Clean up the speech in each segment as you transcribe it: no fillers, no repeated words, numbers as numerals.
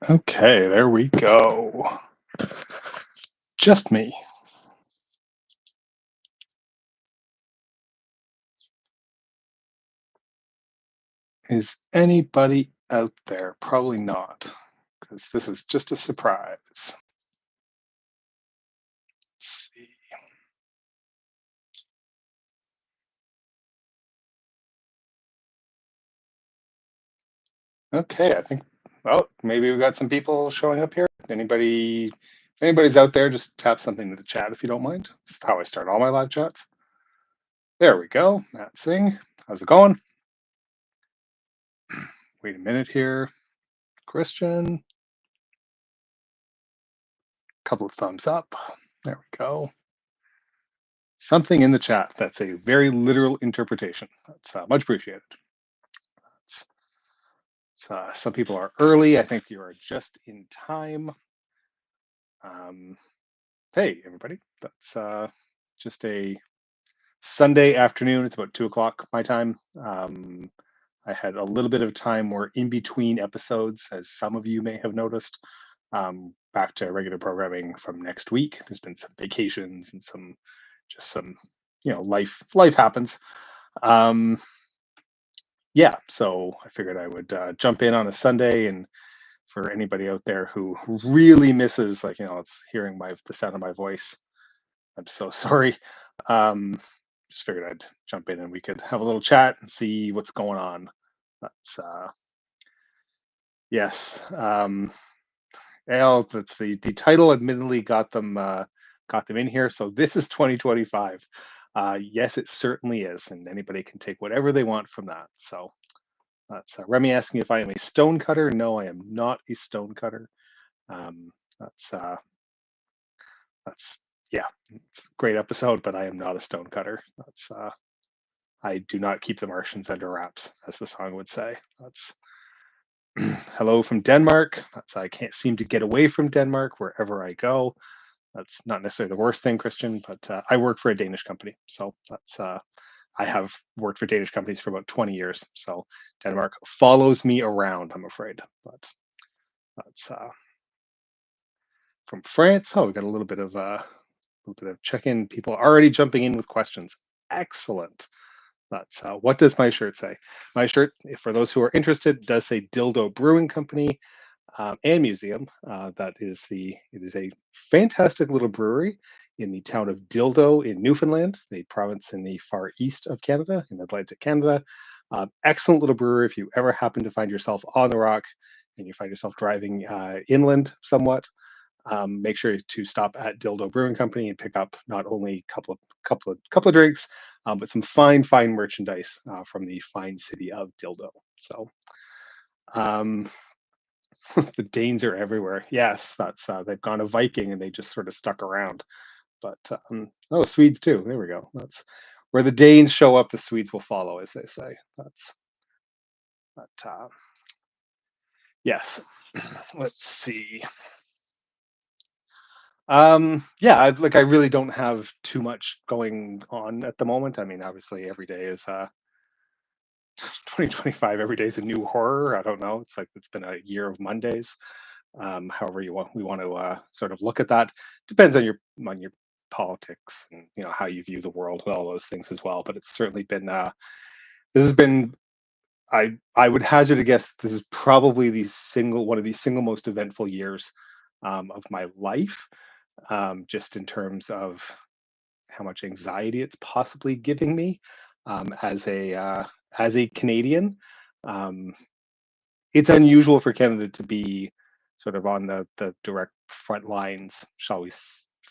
Okay, there we go. Just me. Is anybody out there? Probably not, because this is just a surprise. Let's see. Okay, I think, well, maybe we've got some people showing up here. If anybody's out there, just tap something in the chat if you don't mind. That's how I start all my live chats. There we go. Matt Singh, how's it going? Wait a minute here. Christian, couple of thumbs up. There we go. Something in the chat. That's a very literal interpretation. That's much appreciated. Some people are early. I think you are just in time. Hey, everybody. That's just a Sunday afternoon. It's about 2 o'clock my time. I had a little bit of time where in between episodes, as some of you may have noticed, back to regular programming from next week. There's been some vacations and some life happens. Yeah, so I figured I would jump in on a Sunday, and for anybody out there who really misses, it's hearing the sound of my voice, I'm so sorry. Just figured I'd jump in and we could have a little chat and see what's going on. That's yes. That's the title. Admittedly, got them in here. So this is 2025. Yes, it certainly is, and anybody can take whatever they want from that. So that's Remy asking if I am a stonecutter. No, I am not a stonecutter. Um, that's yeah, it's a great episode, but I am not a stonecutter. That's I do not keep the Martians under wraps, as the song would say. That's hello from Denmark. That's I can't seem to get away from Denmark wherever I go. That's not necessarily the worst thing, Christian, but I work for a Danish company, so that's I have worked for Danish companies for about 20 years. So Denmark follows me around, I'm afraid. But that's from France. Oh, we got a little bit of check-in. People already jumping in with questions. Excellent. That's what does my shirt say? My shirt, for those who are interested, does say Dildo Brewing Company and Museum. It is a fantastic little brewery in the town of Dildo in Newfoundland, the province in the far east of Canada, in Atlantic Canada. Excellent little brewery. If you ever happen to find yourself on the rock and you find yourself driving inland somewhat, make sure to stop at Dildo Brewing Company and pick up not only a couple of drinks, but some fine merchandise from the fine city of Dildo. So um, the Danes are everywhere. Yes, that's they've gone a Viking and they just sort of stuck around. But Swedes too. There we go. That's where the Danes show up. The Swedes will follow, as they say. Yes. Let's see. Yeah, I really don't have too much going on at the moment. I mean, obviously every day is 2025. Every day is a new horror. I don't know. It's been a year of Mondays. However we want to sort of look at that. Depends on your politics and how you view the world and all those things as well. But it's certainly been this has been I would hazard a guess this is probably one of the single most eventful years of my life, just in terms of how much anxiety it's possibly giving me as a Canadian. Um, it's unusual for Canada to be sort of on the direct front lines, shall we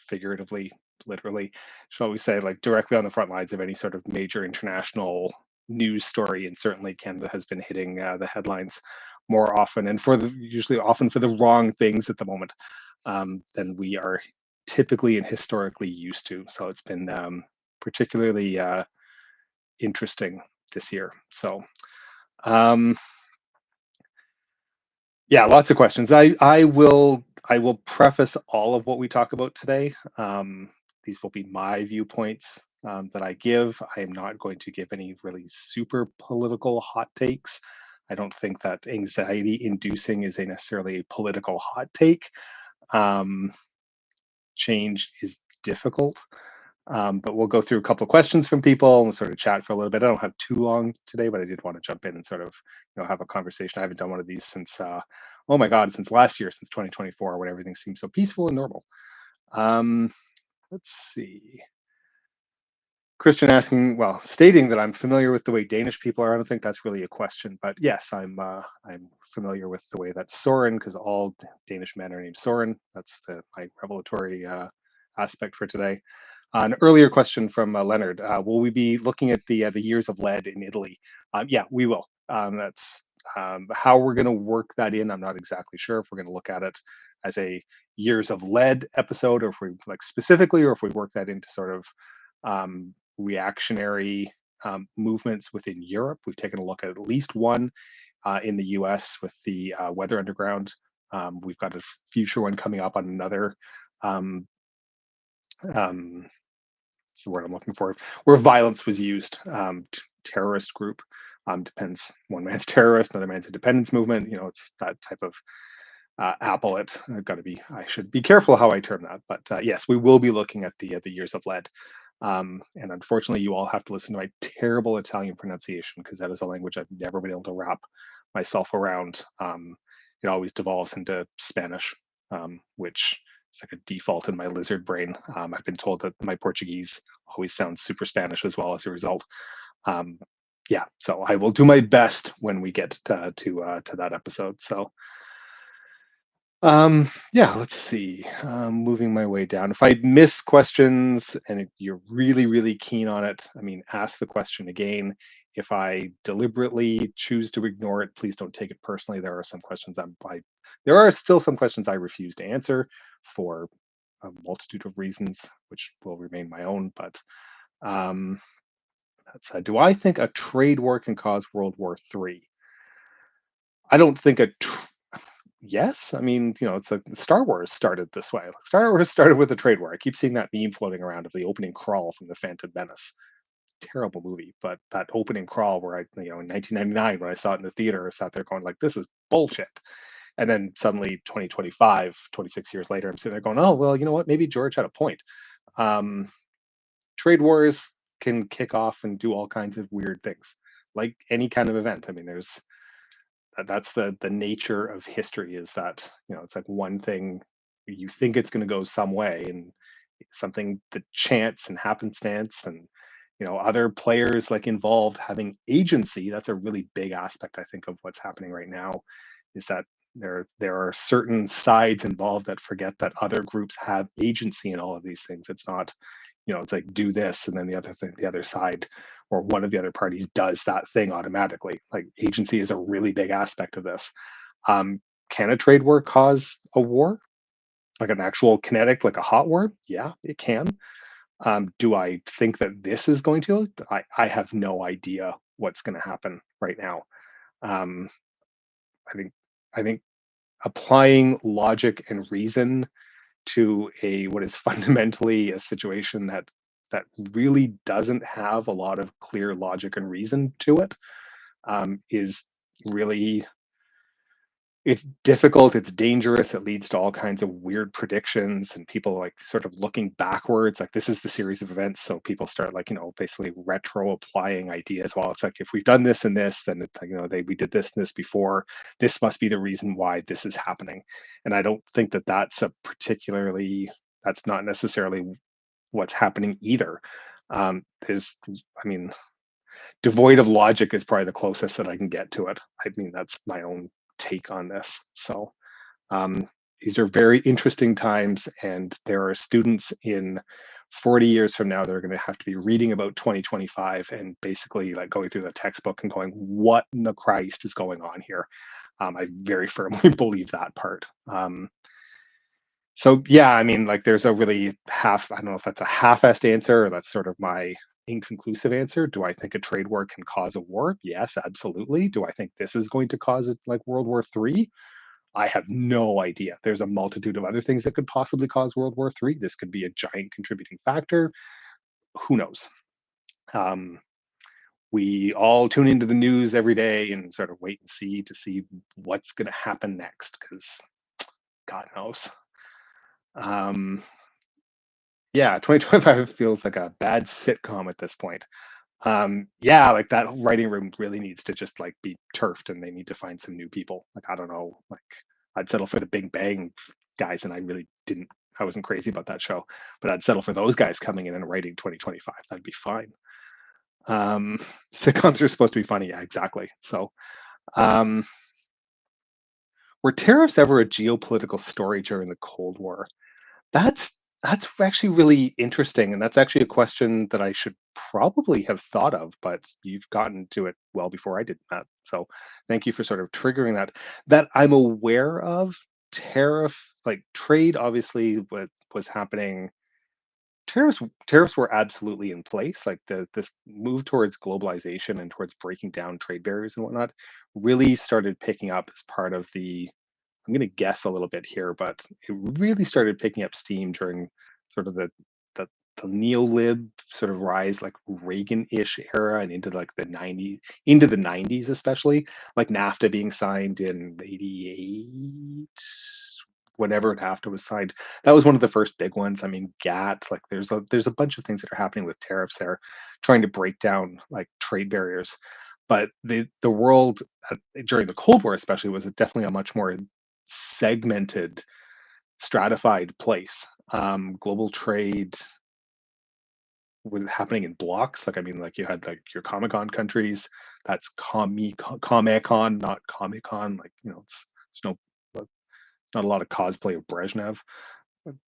figuratively, literally, shall we say, like directly on the front lines of any sort of major international news story. And certainly Canada has been hitting the headlines more often and usually often for the wrong things at the moment than we are typically and historically used to. So it's been particularly interesting this year. So yeah, lots of questions. I will preface all of what we talk about today. These will be my viewpoints that I give. I am not going to give any really super political hot takes. I don't think that anxiety inducing is a necessarily a political hot take. Um, Change is difficult. But we'll go through a couple of questions from people and sort of chat for a little bit. I don't have too long today, but I did want to jump in and sort of, have a conversation. I haven't done one of these since, oh my God, since last year, since 2024, when everything seems so peaceful and normal. Um, let's see. Christian asking, well, stating that I'm familiar with the way Danish people are. I don't think that's really a question, but yes, I'm familiar with the way that Soren, because all Danish men are named Soren. That's my revelatory aspect for today. An earlier question from Leonard: will we be looking at the years of lead in Italy? Yeah, we will. That's how we're going to work that in. I'm not exactly sure if we're going to look at it as a years of lead episode, or if we like specifically, or if we work that into sort of reactionary movements within Europe. We've taken a look at least one in the U.S. with the Weather Underground. We've got a future one coming up on another. Um, um, That's the word I'm looking for, where violence was used. Terrorist group, depends. One man's terrorist, another man's independence movement. It's that type of appellate. I've got to be. I should be careful how I term that. But yes, we will be looking at the years of lead. And unfortunately, you all have to listen to my terrible Italian pronunciation, because that is a language I've never been able to wrap myself around. It always devolves into Spanish, which is like a default in my lizard brain. I've been told that my Portuguese always sounds super Spanish as well as a result. Um, yeah, so I will do my best when we get to that episode. So yeah, let's see. Moving my way down. If I miss questions and if you're really, really keen on it, I mean, ask the question again. If I deliberately choose to ignore it, please don't take it personally. There are some questions there are still some questions I refuse to answer for a multitude of reasons, which will remain my own. But um, do I think a trade war can cause World War III? I don't think yes. I mean, it's like Star Wars started this way. Like, Star Wars started with a trade war. I keep seeing that meme floating around of the opening crawl from the Phantom Menace. Terrible movie, but that opening crawl where in 1999, when I saw it in the theater, I sat there going like, this is bullshit. And then suddenly 2025, 26 years later, I'm sitting there going, oh, well, you know what? Maybe George had a point. Um, Trade wars can kick off and do all kinds of weird things, like any kind of event. I mean, that's the nature of history, is that it's like one thing, you think it's going to go some way, and something, the chance and happenstance, and other players like involved having agency. That's a really big aspect, I think, of what's happening right now, is that there are certain sides involved that forget that other groups have agency in all of these things. It's not, it's like do this, and then the other side or one of the other parties does that thing automatically. Like, agency is a really big aspect of this. Can a trade war cause a war, like an actual kinetic, like a hot war? Yeah, it can. Do I think that this is going to? I have no idea what's going to happen right now. Um, I think I think applying logic and reason to a what is fundamentally a situation that really doesn't have a lot of clear logic and reason to it, is really, it's difficult, it's dangerous, it leads to all kinds of weird predictions, and people like sort of looking backwards, like this is the series of events, so people start like basically retro applying ideas. Well, it's like, if we've done this and this, then it's like, we did this and this before, this must be the reason why this is happening. And I don't think that that's not necessarily what's happening either. There's, I mean, devoid of logic is probably the closest that I can get to it. I mean, that's my own take on this. So um, these are very interesting times, and there are students in 40 years from now that are going to have to be reading about 2025 and basically like going through the textbook and going, what in the Christ is going on here? I very firmly believe that part. So yeah, I mean, like, there's a really I don't know if that's a half-assed answer, or that's sort of my inconclusive answer. Do I think a trade war can cause a war? Yes, absolutely. Do I think this is going to cause it like World War III? I have no idea. There's a multitude of other things that could possibly cause World War III. This could be a giant contributing factor. Who knows? Um, we all tune into the news every day and sort of wait and see to see what's going to happen next because God knows. Um, yeah, 2025 feels like a bad sitcom at this point. Yeah, like that writing room really needs to just like be turfed and they need to find some new people. Like, I don't know, like I'd settle for the Big Bang guys, and I really didn't, I wasn't crazy about that show, but I'd settle for those guys coming in and writing 2025. That'd be fine. Um, Sitcoms are supposed to be funny. Yeah, exactly. So, um, were tariffs ever a geopolitical story during the Cold War? That's that's actually really interesting, and that's actually a question that I should probably have thought of, but you've gotten to it well before I did, Matt. So thank you for sort of triggering that. That I'm aware of tariff, like trade, obviously was happening. Tariffs were absolutely in place. Like this move towards globalization and towards breaking down trade barriers and whatnot really started picking up as part of the, I'm going to guess a little bit here, but it really started picking up steam during sort of the, the neolib sort of rise, like Reagan-ish era, and into like the 90s, into the 90s especially, like NAFTA being signed in 88, whenever NAFTA was signed. That was one of the first big ones. I mean, GATT, like there's a bunch of things that are happening with tariffs there, trying to break down like trade barriers. But the world during the Cold War, especially, was definitely a much more segmented, stratified place. Global trade was happening in blocks. Like, I mean, like you had like your Comic-Con countries. That's Comic-Con, not Comic-Con. Like, it's there's not a lot of cosplay of Brezhnev.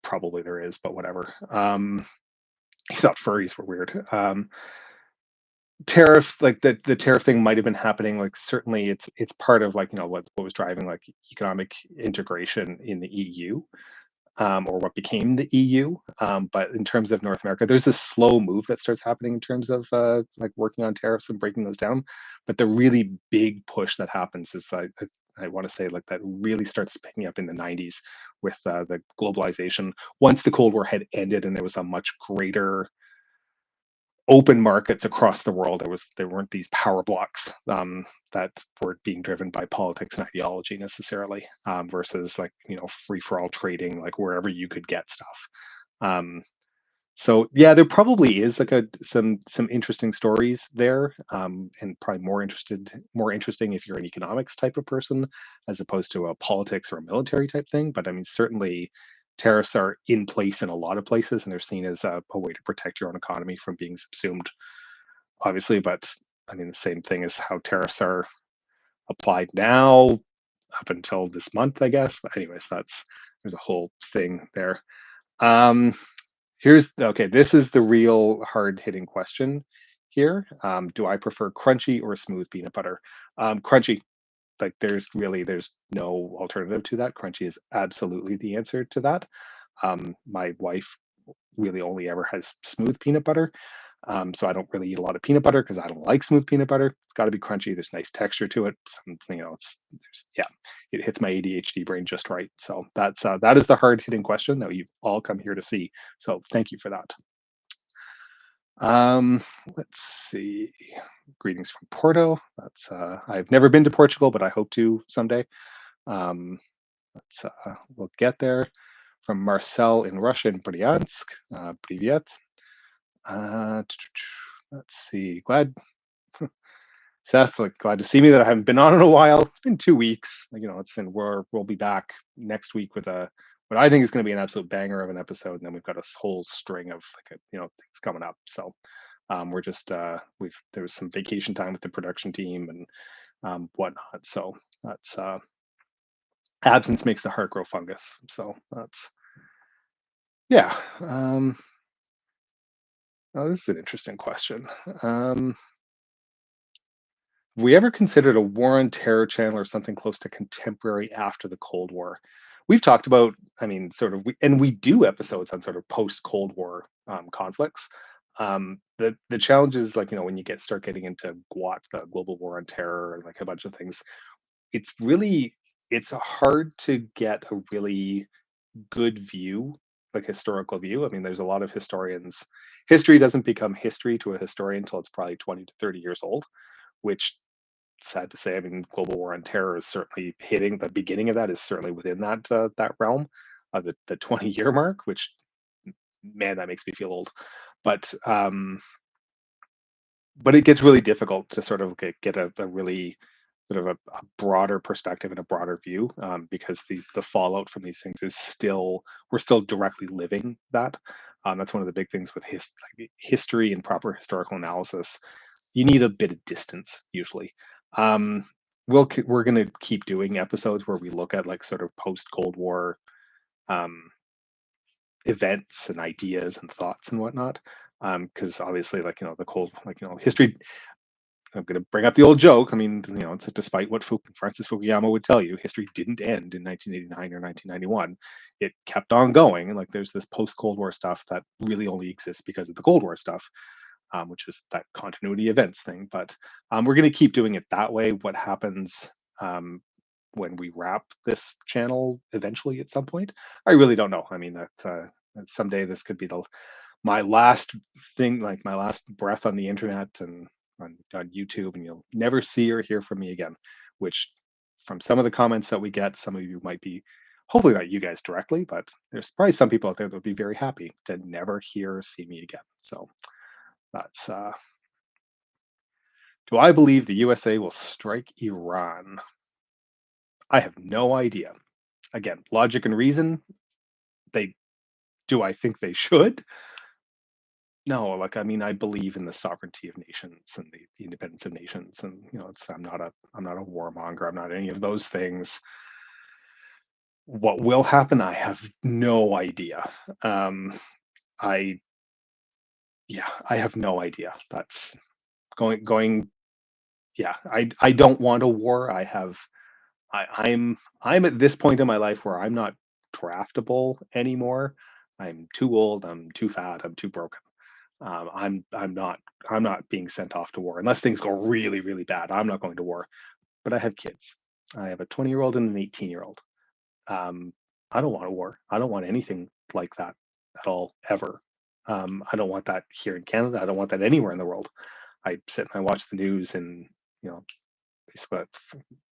Probably there is, but whatever. He thought furries were weird. Tariff, like the tariff thing might have been happening, like certainly it's part of like what was driving like economic integration in the EU, or what became the EU. But in terms of North America, there's a slow move that starts happening in terms of like working on tariffs and breaking those down. But the really big push that happens is I want to say like that really starts picking up in the 90s with the globalization. Once the Cold War had ended and there was a much greater open markets across the world, there weren't these power blocks that were being driven by politics and ideology necessarily, versus like free for all trading, like wherever you could get stuff. Um, so yeah, there probably is like some interesting stories there, and probably more interesting if you're an economics type of person as opposed to a politics or a military type thing. But I mean, certainly tariffs are in place in a lot of places, and they're seen as a way to protect your own economy from being subsumed, obviously. But I mean, the same thing as how tariffs are applied now up until this month, I guess. But anyways, there's a whole thing there. Um, Here's okay. This is the real hard hitting question here. Do I prefer crunchy or smooth peanut butter? Crunchy. Like there's no alternative to that. Crunchy is absolutely the answer to that. My wife really only ever has smooth peanut butter. So I don't really eat a lot of peanut butter because I don't like smooth peanut butter. It's got to be crunchy. There's nice texture to it. Yeah, it hits my ADHD brain just right. So that is the hard hitting question that you've all come here to see. So thank you for that. Let's see. Greetings from Porto. I've never been to Portugal, but I hope to someday. Um, we'll get there. From Marcel in Russian, Bryansk. Привет. Uh, let's see. Seth, like glad to see me that I haven't been on in a while. It's been 2 weeks. Like, we'll be back next week with a what I think is going to be an absolute banger of an episode, and then we've got a whole string of like things coming up. So we're just there was some vacation time with the production team and whatnot. So that's absence makes the heart grow fungus. So that's yeah. Oh, this is an interesting question. We ever considered a war on terror channel or something close to contemporary after the Cold War? We've talked about, I mean, sort of, we do episodes on sort of post Cold War conflicts. The challenge is like when you start getting into GWAT, the Global War on Terror, and like a bunch of things. It's hard to get a really good view, like historical view. I mean, there's a lot of historians history doesn't become history to a historian until it's probably 20 to 30 years old, which, sad to say, I mean, global war on terror is certainly hitting the beginning of that is certainly within that realm of the 20-year mark, which, man, that makes me feel old. But but it gets really difficult to sort of get a really sort of a broader perspective and a broader view, because the fallout from these things is still, we're still directly living that. That's one of the big things with like history and proper historical analysis. You need a bit of distance usually. Um, we're going to keep doing episodes where we look at like sort of post Cold War um, events and ideas and thoughts and whatnot. Because obviously, like the cold, like history. I'm going to bring up the old joke. I mean, it's despite what Francis Fukuyama would tell you, history didn't end in 1989 or 1991. It kept on going, and like there's this post Cold War stuff that really only exists because of the Cold War stuff, which is that continuity events thing. But we're going to keep doing it that way. What happens um, when we wrap this channel eventually at some point? I really don't know. I mean, that someday this could be the my last thing, like my last breath on the internet and on YouTube, and you'll never see or hear from me again. Which, from some of the comments that we get, some of you might be, hopefully not you guys directly, but there's probably some people out there that would be very happy to never hear or see me again. So that's do I believe the USA will strike Iran? I have no idea. Again, logic and reason, they do I think they should? No, like I mean, I believe in the sovereignty of nations and the independence of nations, and I'm not a warmonger. I'm not any of those things. What will happen? I have no idea. I Yeah, I have no idea. That's going. Yeah, I don't want a war. I'm at this point in my life where I'm not draftable anymore. I'm too old. I'm too fat. I'm too broken. I'm not being sent off to war unless things go really really bad. I'm not going to war. But I have kids. I have a 20-year-old and an 18-year-old. Um, I don't want a war. I don't want anything like that at all ever. I don't want that here in Canada. I don't want that anywhere in the world. I sit and I watch the news and you know basically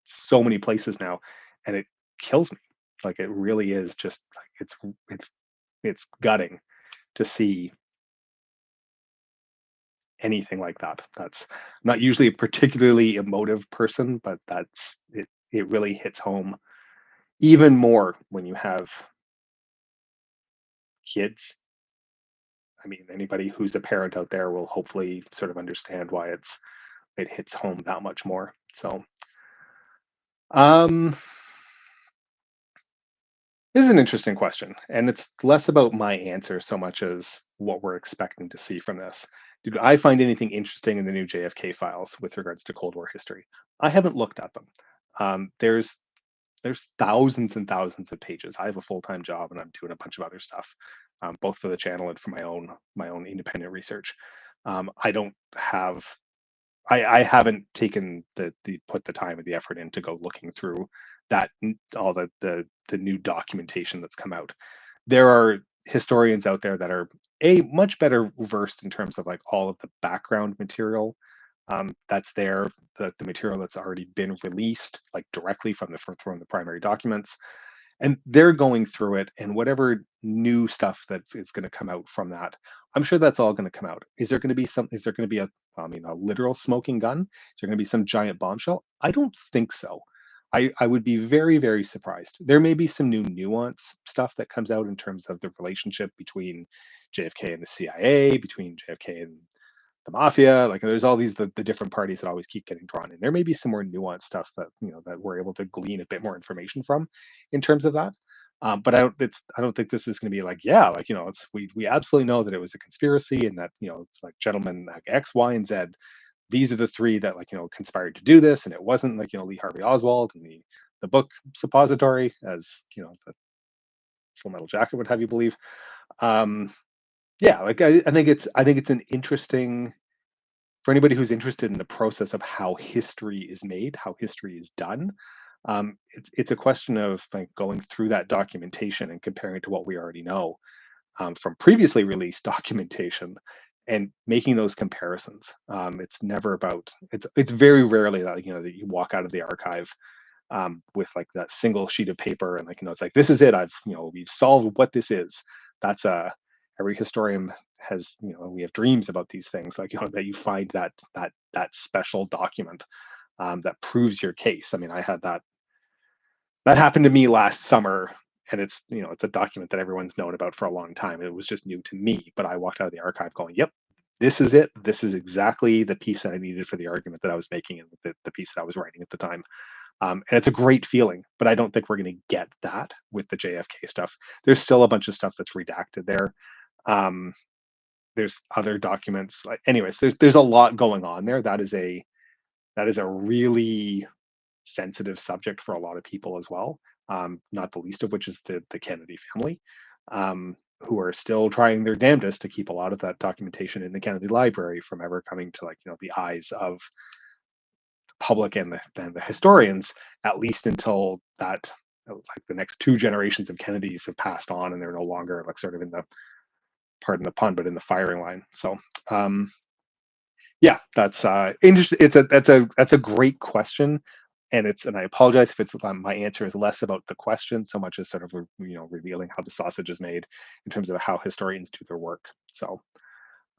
so many places now, and it kills me. Like it really is just like it's gutting to see anything like that. That's not usually a particularly emotive person, but that's it. It really hits home even more when you have kids. I mean, anybody who's a parent out there will hopefully sort of understand why it hits home that much more. So, um, this is an interesting question, and it's less about my answer so much as what we're expecting to see from this. Did I find anything interesting in the new JFK files with regards to Cold War history? I haven't looked at them. There's thousands and thousands of pages. I have a full-time job and I'm doing a bunch of other stuff, both for the channel and for my own independent research. I don't have I haven't taken the put the time and the effort in to go looking through all the new documentation that's come out. There are historians out there that are a much better versed in terms of like all of the background material that's there, the material that's already been released, like directly from the primary documents, and they're going through it, and whatever new stuff that is going to come out from that, I'm sure that's all going to come out. Is there going to be a literal smoking gun? Is there going to be some giant bombshell? I don't think so. I would be very very surprised. There may be some new nuance stuff that comes out in terms of the relationship between JFK and the CIA, between JFK and the mafia. Like there's all the different parties that always keep getting drawn in. There may be some more nuanced stuff that that we're able to glean a bit more information from in terms of that. But I don't think this is going to be like, yeah, like it's we absolutely know that it was a conspiracy and that like gentlemen like X, Y, and Z. These are the three that like conspired to do this, and it wasn't like Lee Harvey Oswald and the book suppository, as the Full Metal Jacket would have you believe. Um, yeah, like I think it's an interesting, for anybody who's interested in the process of how history is made, how history is done. It's a question of like going through that documentation and comparing it to what we already know. from previously released documentation and making those comparisons. It's never about it's very rarely that that you walk out of the archive with like that single sheet of paper and it's like this is it. We've solved what this is. That's every historian has we have dreams about these things that you find that special document that proves your case. I mean, I had that happened to me last summer, and it's a document that everyone's known about for a long time. It was just new to me, but I walked out of the archive going, "Yep, this is it. This is exactly the piece that I needed for the argument that I was making and the piece that I was writing at the time." And it's a great feeling, but I don't think we're going to get that with the JFK stuff. There's still a bunch of stuff that's redacted there. Um, there's other documents. Anyways, there's a lot going on there. That is a really sensitive subject for a lot of people as well. Not the least of which is the Kennedy family, who are still trying their damnedest to keep a lot of that documentation in the Kennedy Library from ever coming to the eyes of the public and the historians, at least until that the next two generations of Kennedys have passed on and they're no longer sort of in the, pardon the pun, but in the firing line. So yeah, that's interesting. That's a great question, and I apologize if it's my answer is less about the question so much as sort of revealing how the sausage is made in terms of how historians do their work. So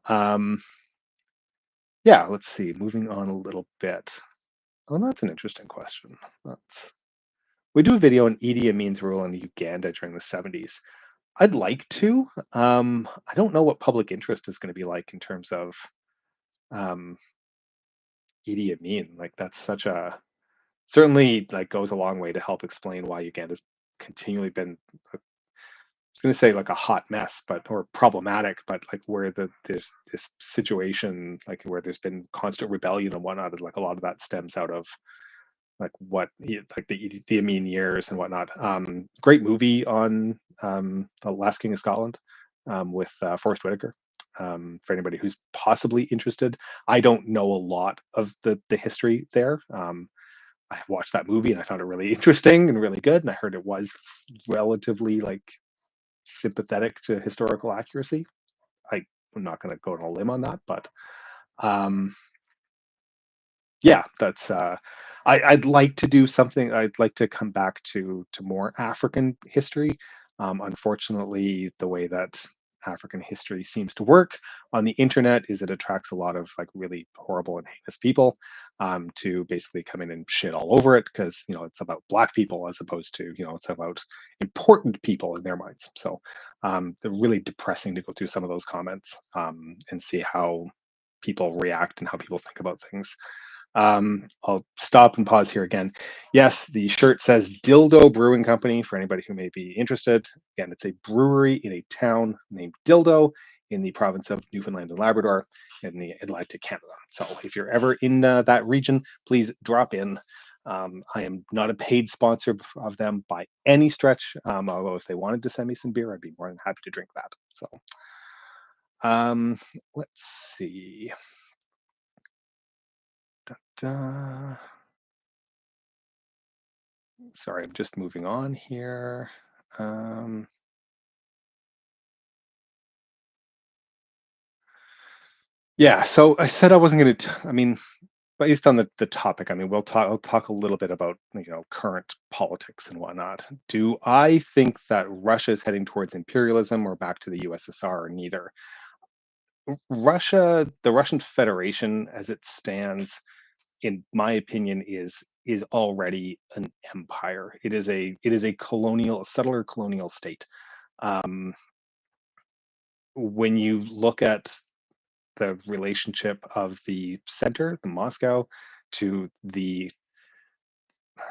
yeah, let's see. Moving on a little bit. Oh, that's an interesting question. We do a video on Idi Amin's rule in Uganda during the 70s. I'd like to. I don't know what public interest is going to be like in terms of um, Idi Amin. That's such a certainly goes a long way to help explain why Uganda's continually been I was going to say a hot mess, but or problematic, but where there's this situation where there's been constant rebellion and whatnot, and a lot of that stems out of the Amin years and whatnot. Great movie on the Last King of Scotland with Forrest Whitaker. For anybody who's possibly interested, I don't know a lot of the history there. I watched that movie and I found it really interesting and really good, and I heard it was relatively sympathetic to historical accuracy. I'm not going to go on a limb on that, but yeah, that's I'd like to do something. I'd like to come back to more African history. Unfortunately, the way that African history seems to work on the internet is it attracts a lot of really horrible and heinous people to basically come in and shit all over it because it's about black people as opposed to it's about important people in their minds. So they're really depressing to go through some of those comments and see how people react and how people think about things. I'll stop and pause here again. Yes, the shirt says Dildo Brewing Company for anybody who may be interested. Again, it's a brewery in a town named Dildo in the province of Newfoundland and Labrador in the Atlantic Canada. So if you're ever in that region, please drop in. I am not a paid sponsor of them by any stretch, although if they wanted to send me some beer, I'd be more than happy to drink that. So let's see. Sorry, I'm just moving on here. Yeah, so I said I wasn't going to. I mean, based on the topic, I mean, I'll talk a little bit about current politics and whatnot. Do I think that Russia is heading towards imperialism or back to the USSR? Or neither. The Russian Federation, as it stands, in my opinion, is already an empire. It is a colonial, a settler colonial state. Um, when you look at the relationship of the center, the Moscow, to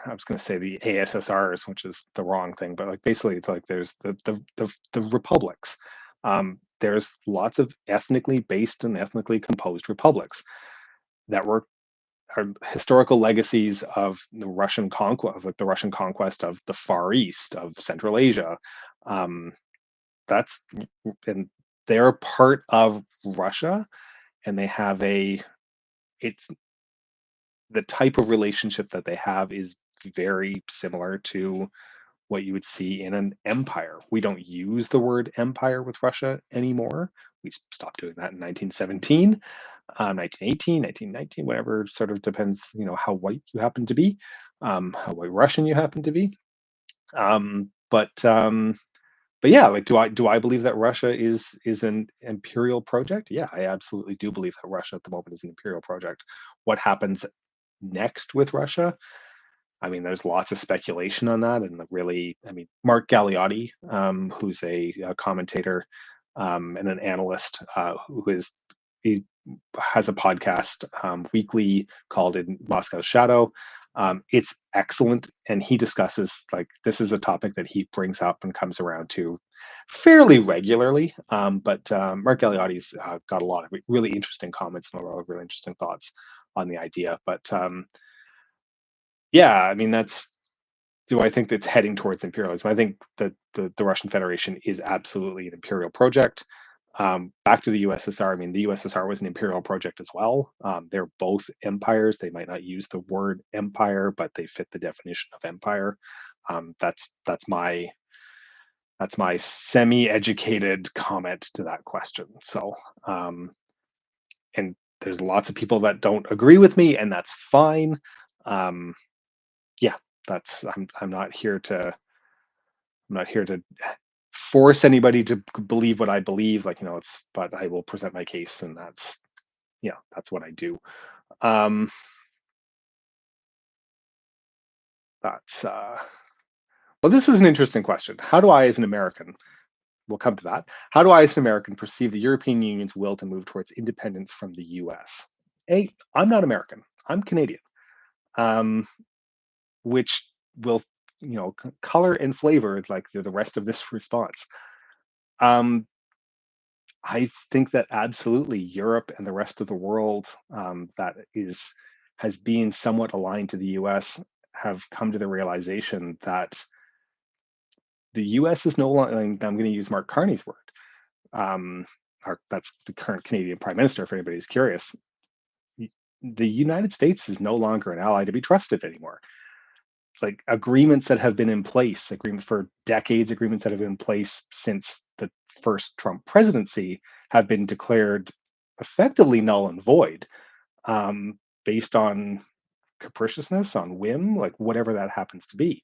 I was going to say the ASSRs, which is the wrong thing, but basically it's there's the republics. There's lots of ethnically based and ethnically composed republics that are historical legacies of the Russian conquest, of the Far East, of Central Asia. That's and they're part of Russia, and they have it's the type of relationship that they have is very similar to what you would see in an empire. We don't use the word empire with Russia anymore. We stopped doing that in 1917, 1918, 1919, whatever, sort of depends, how white you happen to be, how white Russian you happen to be. Um, but um, but yeah, like, do I believe that Russia is an imperial project? Yeah, I absolutely do believe that Russia at the moment is an imperial project. What happens next with Russia? I mean, there's lots of speculation on that, and really, I mean, Mark Galeotti, who's a commentator and an analyst, he has a podcast weekly called "In Moscow's Shadow." It's excellent, and he discusses, like, this is a topic that he brings up and comes around to fairly regularly. But Mark Galeotti's got a lot of really interesting comments and a lot of really interesting thoughts on the idea. But yeah, I mean, do I think that's heading towards imperialism? I think that the Russian Federation is absolutely an imperial project. Back to the USSR, I mean, the USSR was an imperial project as well. They're both empires. They might not use the word empire, but they fit the definition of empire. That's my semi-educated comment to that question. So, and there's lots of people that don't agree with me, and that's fine. Um, yeah, I'm not here to force anybody to believe what I believe. Like, but I will present my case, and that's what I do. Um, that's well, this is an interesting question. How do I, as an American, we'll come to that. How do I, as an American, perceive the European Union's will to move towards independence from the U.S.? I'm not American. I'm Canadian, um, which will, color and flavor like the rest of this response. Um, I think that absolutely Europe and the rest of the world that has been somewhat aligned to the U.S. have come to the realization that the U.S. is no longer. I'm going to use Mark Carney's word. That's the current Canadian Prime Minister. If anybody's curious, the United States is no longer an ally to be trusted anymore. Like, agreements that have been in place, agreement for decades, agreements that have been in place since the first Trump presidency, have been declared effectively null and void, based on capriciousness, on whim, like whatever that happens to be.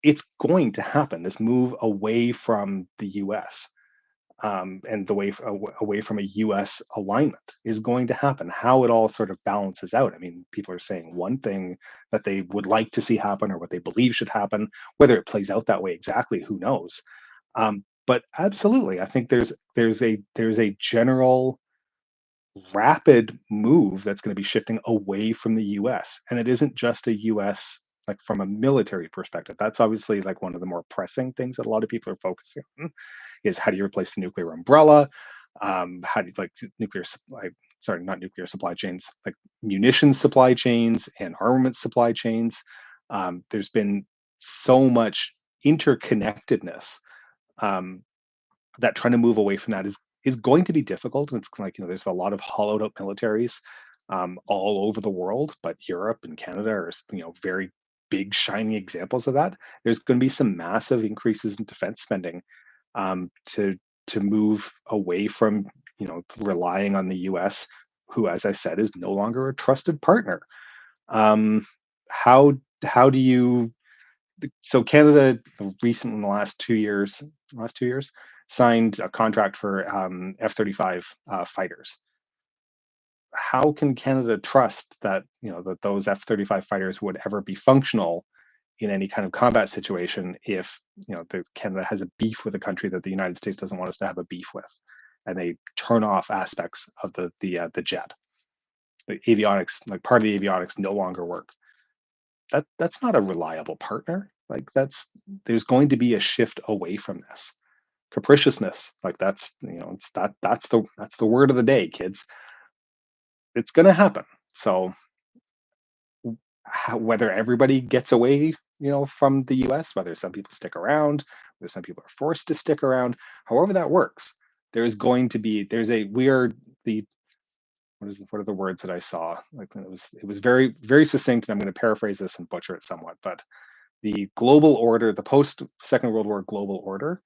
It's going to happen. This move away from the U.S. And the way away from a U.S. alignment is going to happen. How it all sort of balances out. I mean, people are saying one thing that they would like to see happen, or what they believe should happen. Whether it plays out that way exactly, who knows? But absolutely, I think there's a general rapid move that's going to be shifting away from the US. And it isn't just a US, like, from a military perspective. That's obviously like one of the more pressing things that a lot of people are focusing on, is how do you replace the nuclear umbrella? How do you, like, nuclear supply, sorry, not nuclear supply chains, like munitions supply chains and armament supply chains. There's been so much interconnectedness, um, that trying to move away from that is going to be difficult. And it's like, there's a lot of hollowed out militaries all over the world, but Europe and Canada are, very big shining examples of that. There's going to be some massive increases in defense spending, to move away from, relying on the US, who, as I said, is no longer a trusted partner. Um, how do you So Canada recently, in the last 2 years, signed a contract for F-35 fighters. How can Canada trust that, that those F-35 fighters would ever be functional in any kind of combat situation if, Canada has a beef with a country that the United States doesn't want us to have a beef with, and they turn off aspects of the jet, the avionics, like part of the avionics, no longer work. That's not a reliable partner. Like, there's going to be a shift away from this capriciousness. Like, that's the word of the day, kids. It's going to happen. So, whether everybody gets away, from the US, whether some people stick around, whether some people are forced to stick around, however that works, there's a we are the what are the words that I saw? Like, it was very, very succinct, and I'm going to paraphrase this and butcher it somewhat, but the global order, the post Second World War global order,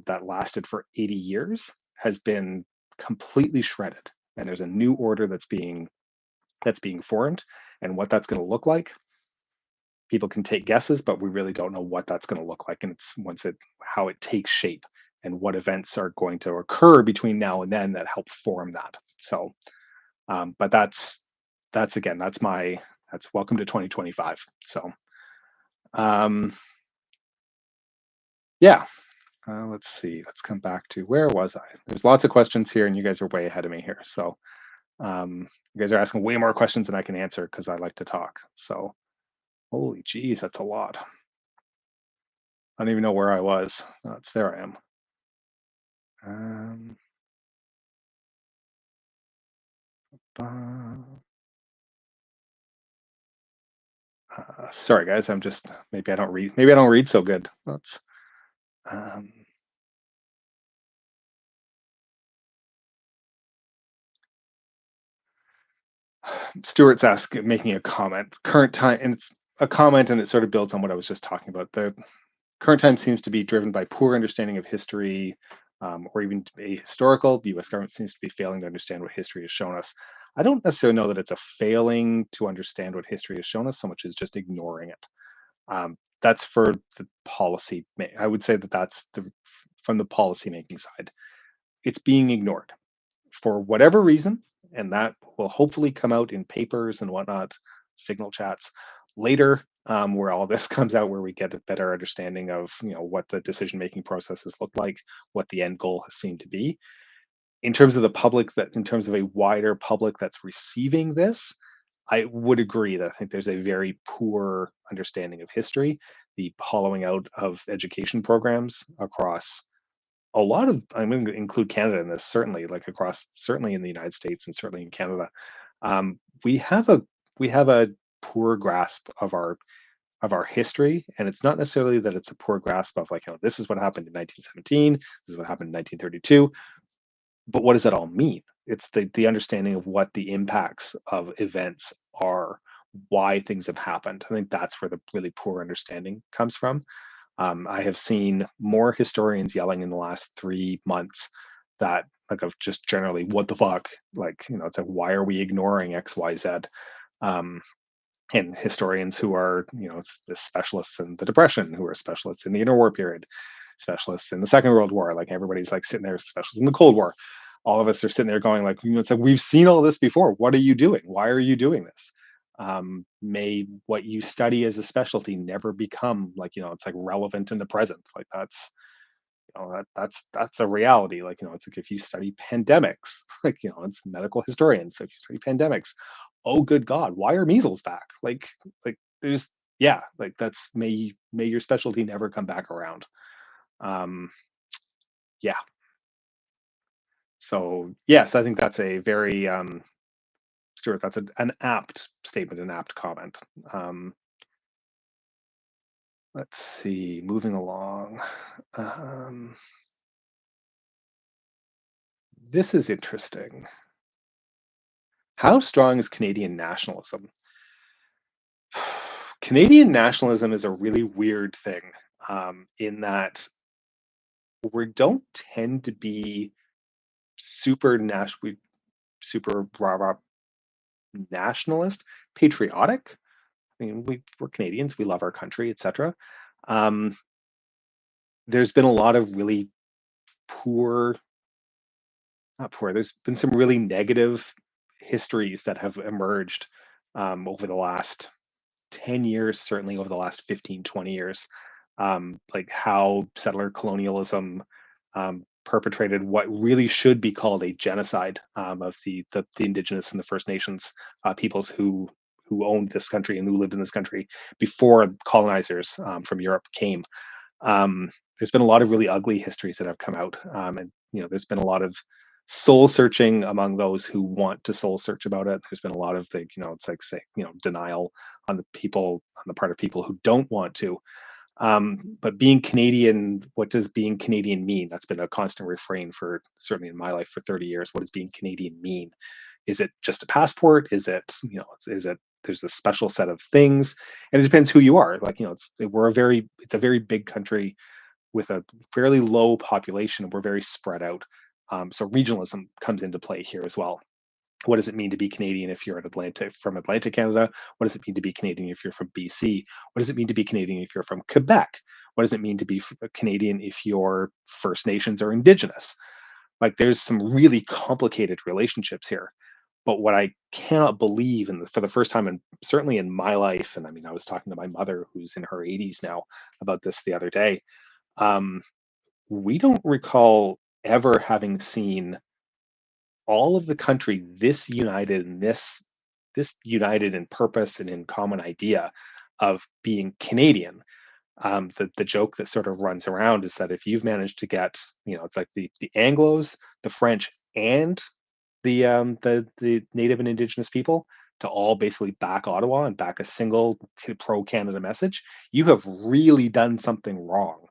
that lasted for 80 years, has been completely shredded, and there's a new order that's being formed, and what that's going to look like, people can take guesses, but we really don't know what that's going to look like, and it's once it how it takes shape and what events are going to occur between now and then that help form that. So, but that's again, that's welcome to 2025. So, um, yeah. Let's see. Let's come back to where was I? There's lots of questions here, and you guys are way ahead of me here. So, you guys are asking way more questions than I can answer because I like to talk. So, holy geez, that's a lot. I don't even know where I was. That's there I am. Um, uh, sorry guys, I'm just maybe I don't read. Maybe I don't read so good. That's um, Stuart's making a comment. Current time, and it's a comment, and it sort of builds on what I was just talking about. The current time seems to be driven by poor understanding of history, or even a historical. The U.S. government seems to be failing to understand what history has shown us. I don't necessarily know that it's a failing to understand what history has shown us so much as just ignoring it. That's for the policy. I would say that that's from the policy making side. It's being ignored for whatever reason, and that will hopefully come out in papers and whatnot, signal chats later, where all this comes out, where we get a better understanding of what the decision making processes look like, what the end goal has seemed to be. In terms of the public, that in terms of a wider public that's receiving this, I would agree that I think there's a very poor understanding of history, the hollowing out of education programs across a lot of, I'm going to include Canada in this, certainly, like across, certainly in the United States and certainly in Canada. We have a poor grasp of our history, and it's not necessarily that it's a poor grasp of, like, this is what happened in 1917, this is what happened in 1932, but what does that all mean? It's the understanding of what the impacts of events are, why things have happened. I think that's where the really poor understanding comes from. I have seen more historians yelling in the last 3 months that, like, of just generally, what the fuck? Like, it's like, why are we ignoring X, Y, Z? Um, and historians who are, the specialists in the Depression, who are specialists in the interwar period, specialists in the Second World War, like everybody's like sitting there, specialists in the Cold War. All of us are sitting there going, like, it's like, we've seen all this before. What are you doing? Why are you doing this? May what you study as a specialty never become, like, it's like relevant in the present. Like, that's a reality. Like, it's like, if you study pandemics, like, it's medical historians. So if you study pandemics, oh good God, why are measles back? Like there's, yeah, like, that's, may your specialty never come back around. Um, yeah. So yes, I think that's a very Stuart, that's an apt statement, an apt comment. Um, let's see, moving along. Um, this is interesting. How strong is Canadian nationalism? Canadian nationalism is a really weird thing, in that we don't tend to be super rah, rah, nationalist, patriotic. I mean, we're Canadians, we love our country, etc. Um, there's been a lot of really poor, not poor, there's been some really negative histories that have emerged, over the last 10 years, certainly over the last 15, 20 years, like how settler colonialism, perpetrated what really should be called a genocide, of the Indigenous and the First Nations, peoples who owned this country and who lived in this country before colonizers, from Europe came. There's been a lot of really ugly histories that have come out, and there's been a lot of soul searching among those who want to soul search about it. There's been a lot of, like, it's like, say, denial on the part of people who don't want to. But being Canadian, what does being Canadian mean? That's been a constant refrain for, certainly in my life, for 30 years. What does being Canadian mean? Is it just a passport? Is it there's a special set of things, and it depends who you are. Like, it's a very big country with a fairly low population. We're very spread out. So regionalism comes into play here as well. What does it mean to be Canadian if you're from Atlantic Canada? What does it mean to be Canadian if you're from BC? What does it mean to be Canadian if you're from Quebec? What does it mean to be Canadian if you're First Nations or Indigenous? Like, there's some really complicated relationships here. But what I cannot believe, and for the first time, and certainly in my life, and I mean, I was talking to my mother, who's in her 80s now, about this the other day. Um, we don't recall ever having seen all of the country this united in purpose and in common idea of being Canadian. The joke that sort of runs around is that if you've managed to get, it's like the Anglos, the French, and the Native and Indigenous people to all basically back Ottawa and back a single pro Canada message, you have really done something wrong.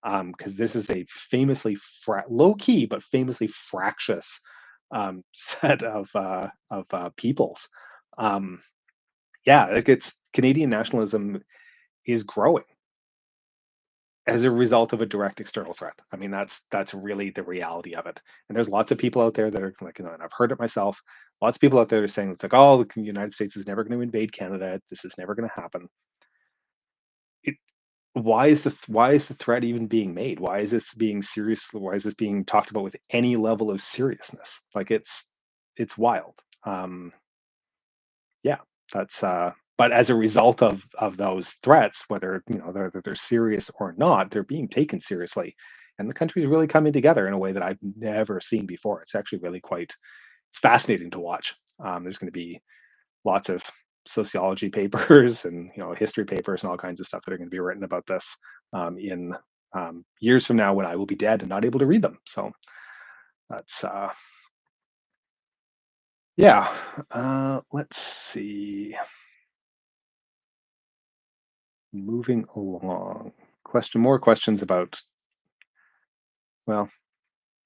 Because this is a famously low key but famously fractious set of peoples. Um, yeah, like, it's Canadian nationalism is growing as a result of a direct external threat. I mean, that's really the reality of it. And there's lots of people out there that are like, and I've heard it myself. Lots of people out there are saying it's like, oh, the United States is never going to invade Canada. This is never going to happen. It, why is the threat even being made? Why is this being serious? Why is this being talked about with any level of seriousness? Like, it's wild. Yeah, that's but as a result of those threats, whether they're serious or not, they're being taken seriously, and the country's really coming together in a way that I've never seen before. It's actually really quite fascinating to watch. There's going to be lots of sociology papers and history papers and all kinds of stuff that are going to be written about this in years from now, when I will be dead and not able to read them. So that's yeah. Let's see. Moving along. More questions about, well,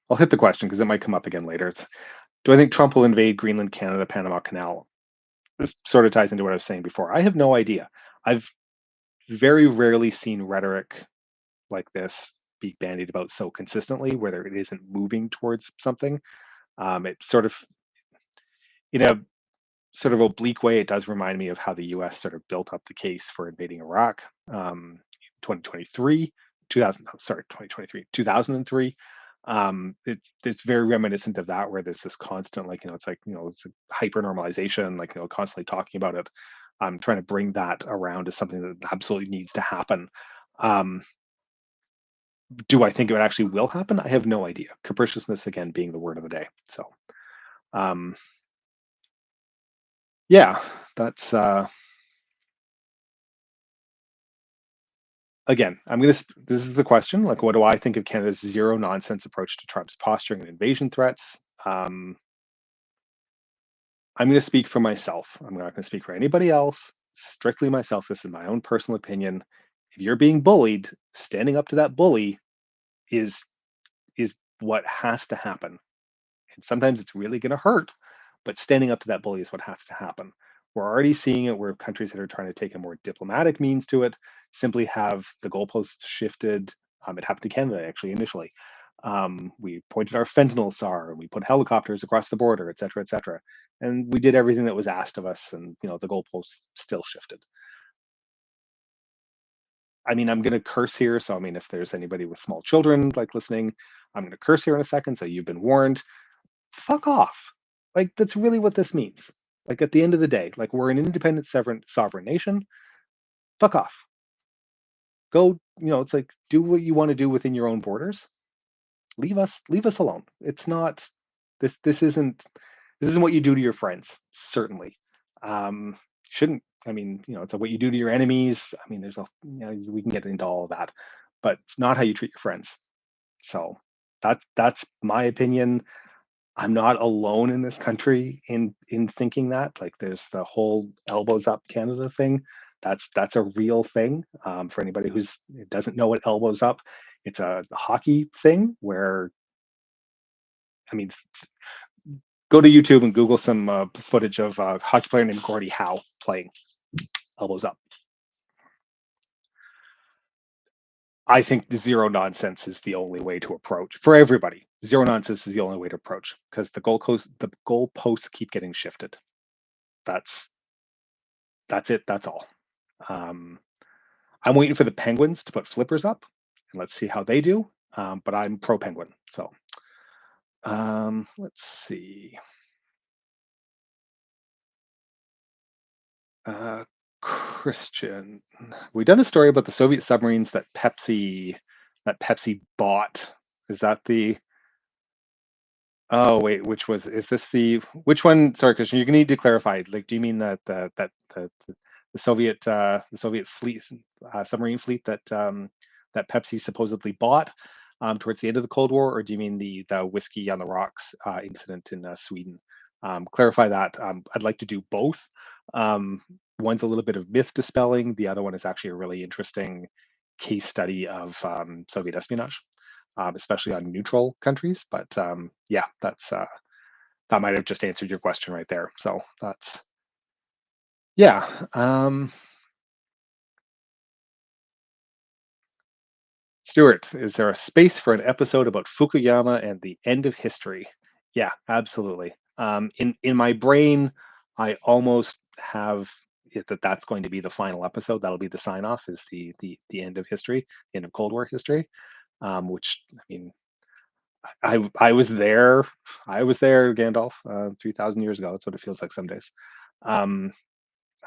I'll hit the question because it might come up again later. Do I think Trump will invade Greenland, Canada, Panama Canal? This sort of ties into what I was saying before. I have no idea. I've very rarely seen rhetoric like this be bandied about so consistently, whether it isn't moving towards something. It sort of, in a sort of oblique way, it does remind me of how the US sort of built up the case for invading Iraq. 2023, 2000, I'm sorry, 2023, 2003. It's very reminiscent of that, where there's this constant, like, it's like, it's a hyper normalization, like, constantly talking about it. I'm trying to bring that around as something that absolutely needs to happen. Um, do I think it actually will happen? I have no idea. Capriciousness, again, being the word of the day. So, um, yeah, that's again, this is the question. Like, what do I think of Canada's zero nonsense approach to Trump's posturing and invasion threats? I'm going to speak for myself. I'm not going to speak for anybody else. Strictly myself. This is my own personal opinion. If you're being bullied, standing up to that bully is is what has to happen. And sometimes it's really going to hurt, but standing up to that bully is what has to happen. We're already seeing it where countries that are trying to take a more diplomatic means to it simply have the goalposts shifted. It happened to Canada actually initially. We pointed our fentanyl SAR, and we put helicopters across the border, et cetera, et cetera. And we did everything that was asked of us, and the goalposts still shifted. I mean, I'm going to curse here, so I mean, if there's anybody with small children like listening, I'm going to curse here in a second, so you've been warned. Fuck off. Like, that's really what this means. Like, at the end of the day, like, we're an independent sovereign nation. Fuck off. Go, it's like, do what you want to do within your own borders. Leave us alone. It's not this isn't what you do to your friends, certainly. Shouldn't, I mean, it's what you do to your enemies. I mean, we can get into all of that, but it's not how you treat your friends. So that's my opinion. I'm not alone in this country in thinking that. Like, there's the whole elbows up Canada thing. That's a real thing. For anybody who's doesn't know what elbows up, it's a hockey thing where, I mean, go to YouTube and Google some footage of a hockey player named Gordie Howe playing elbows up. I think the zero nonsense is the only way to approach for everybody. Zero nonsense is the only way to approach because the goalposts keep getting shifted. That's that's it. That's all. Um, I'm waiting for the Penguins to put flippers up, and let's see how they do. But I'm pro Penguin, so let's see. Christian, we done a story about the Soviet submarines that Pepsi bought. Is that the? Oh wait, is this which one? Sorry, Christian, you're gonna need to clarify. Like, do you mean the Soviet fleet, submarine fleet that Pepsi supposedly bought towards the end of the Cold War, or do you mean the whiskey on the rocks incident in Sweden? Clarify that. I'd like to do both. Um, One's a little bit of myth dispelling. The other one is actually a really interesting case study of Soviet espionage, especially on neutral countries. But yeah, that might have just answered your question right there. So that's yeah. Stuart, is there a space for an episode about Fukuyama and the end of history? Yeah, absolutely. In my brain, I almost have it that that's going to be the final episode. That'll be the sign off. Is the end of history, the end of Cold War history. Which I mean, I was there. I was there, Gandalf, 3,000 years ago. That's what it feels like some days. Um,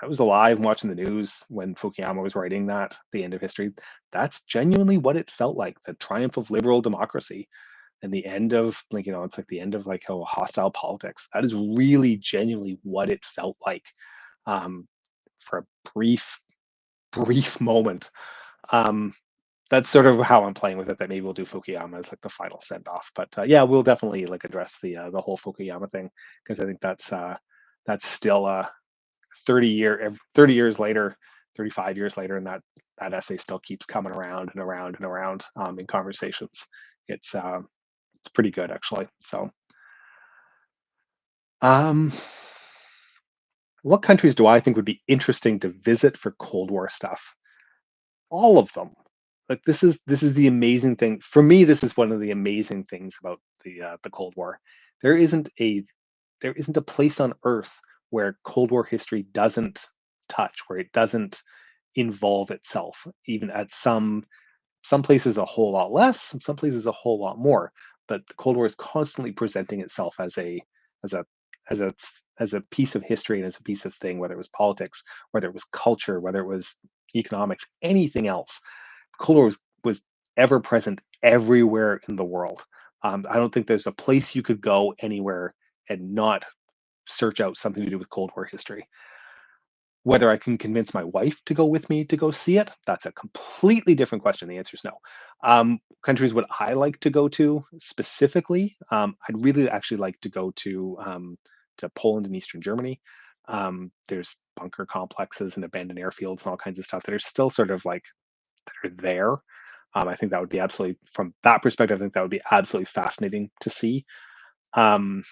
I was alive and watching the news when Fukuyama was writing that, the end of history. That's genuinely what it felt like, the triumph of liberal democracy and the end of, like, it's like the end of like hostile politics. That is really genuinely what it felt like um, for a brief moment. Um, that's sort of how I'm playing with it. That maybe we'll do Fukuyama as like the final send off. But yeah, we'll definitely like address the whole Fukuyama thing because I think that's still 30 years later, 35 years later, and that essay still keeps coming around and around and around in conversations. It's pretty good actually. So um what countries do I think would be interesting to visit for Cold War stuff? All of them. Like, this is the amazing thing for me. This is one of the amazing things about the Cold War. There isn't a there isn't a place on earth where Cold War history doesn't touch, where it doesn't involve itself, even at some places a whole lot less, some places a whole lot more. But the Cold War is constantly presenting itself as a as a as a piece of history and as a piece of thing, whether it was politics, whether it was culture, whether it was economics, anything else. Cold War was ever present everywhere in the world. I don't think there's a place you could go anywhere and not search out something to do with Cold War history. Whether I can convince my wife to go with me to go see it, that's a completely different question. The answer is no. Countries would I like to go to specifically? I'd really actually like to go to Poland and Eastern Germany. There's bunker complexes and abandoned airfields and all kinds of stuff that are still sort of like that are there. I think that would be absolutely, from that perspective, I think that would be absolutely fascinating to see. Um,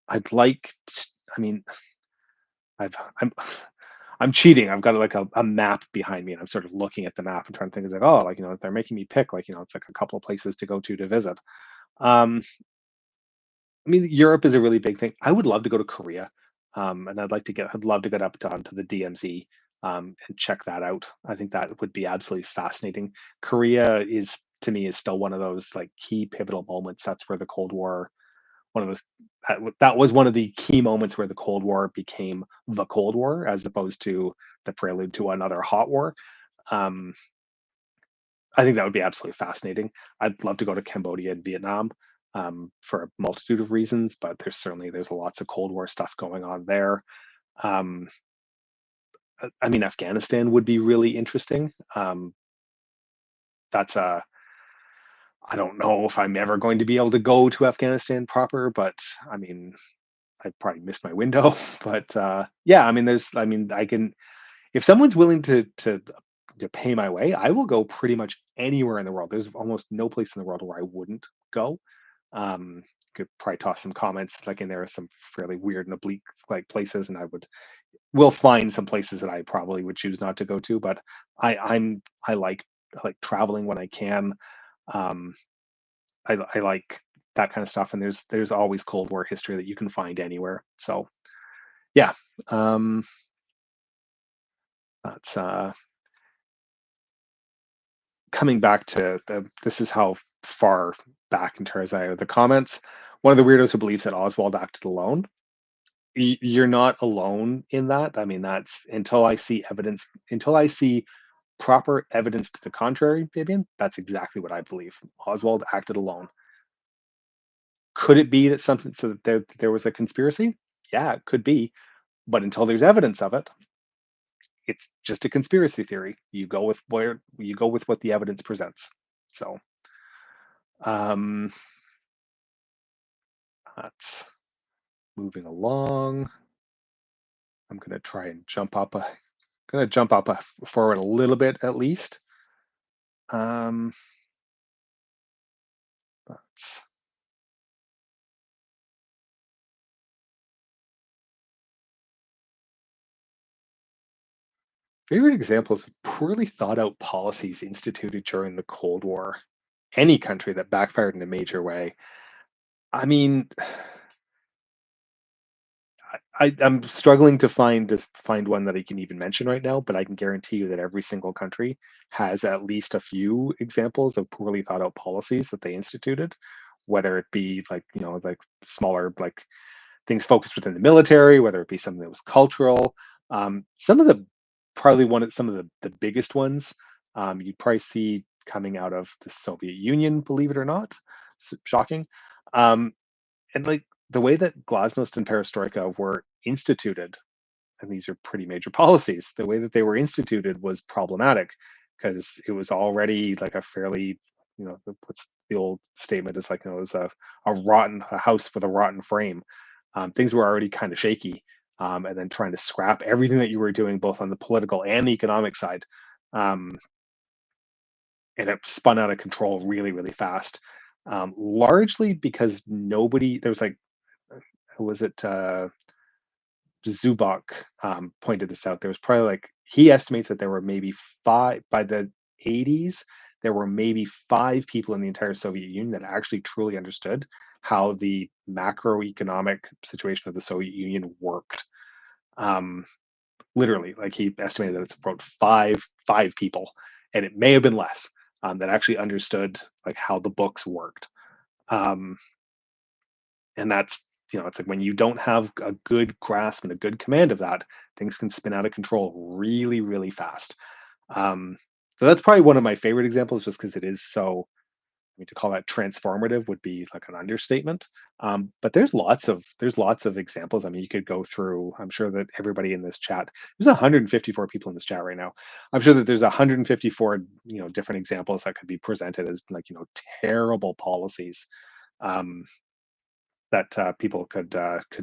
I'd like, I mean, I've, I'm, I'm cheating. I've got like a map behind me, and I'm sort of looking at the map and trying to think. It's like, oh, like they're making me pick. Like it's like a couple of places to go to visit. Um, I mean, Europe is a really big thing. I would love to go to Korea, and I'd love to get up to the DMZ and check that out. I think that would be absolutely fascinating. Korea is to me is still one of those like key pivotal moments. That's where the Cold War one of those that was one of the key moments where the Cold War became the Cold War as opposed to the prelude to another hot war. Um, I think that would be absolutely fascinating. I'd love to go to Cambodia and Vietnam for a multitude of reasons, but there's lots of Cold War stuff going on there. Um, I mean, Afghanistan would be really interesting. That's a I don't know if I'm ever going to be able to go to Afghanistan proper, but I mean, I probably missed my window. But yeah, I mean, I can if someone's willing to pay my way, I will go pretty much anywhere in the world. There's almost no place in the world where I wouldn't go. Because could probably toss some comments like in there, some fairly weird and oblique like places, and will find some places that I probably would choose not to go to. But I like traveling when I can. Um, I like that kind of stuff, and there's always Cold War history that you can find anywhere. So yeah, um, that's coming back to this is how far back in terms of the comments. One of the weirdos who believes that Oswald acted alone. You're not alone in that. I mean, that's until I see evidence, until I see proper evidence to the contrary, Fabian. That's exactly what I believe. Oswald acted alone. Could it be that something so that there was a conspiracy? Yeah, it could be. But until there's evidence of it, it's just a conspiracy theory. You go with what the evidence presents. So um that's moving along. I'm gonna try and jump up forward a little bit at least. Um that's favorite examples of poorly thought out policies instituted during the Cold War. Any country that backfired in a major way. I mean, I'm struggling to find one that I can even mention right now, but I can guarantee you that every single country has at least a few examples of poorly thought out policies that they instituted, whether it be like, like smaller like things focused within the military, whether it be something that was cultural. Some of the probably one of some of the biggest ones you'd probably see coming out of the Soviet Union, believe it or not. Shocking. Um, and like the way that glasnost and perestroika were instituted, and these are pretty major policies, the way that they were instituted was problematic because it was already like a fairly, what's the old statement is like, it was a house with a rotten frame. Things were already kind of shaky. And then trying to scrap everything that you were doing both on the political and the economic side, um, and it spun out of control really really fast, largely because nobody there was like, was it Zubok pointed this out. There was probably like he estimates that there were maybe five by the 80s. There were maybe five people in the entire Soviet Union that actually truly understood how the macroeconomic situation of the Soviet Union worked. Um, Literally, like he estimated that it's about five people, and it may have been less, that actually understood like how the books worked. Um, and that's, it's like when you don't have a good grasp and a good command of that, things can spin out of control really really fast. um, so that's probably one of my favorite examples just because it is so, I mean, to call that transformative would be like an understatement. But there's lots of examples. I mean, you could go through. I'm sure that everybody in this chat, there's 154 people in this chat right now. I'm sure that there's 154, different examples that could be presented as like, terrible policies, um, that people could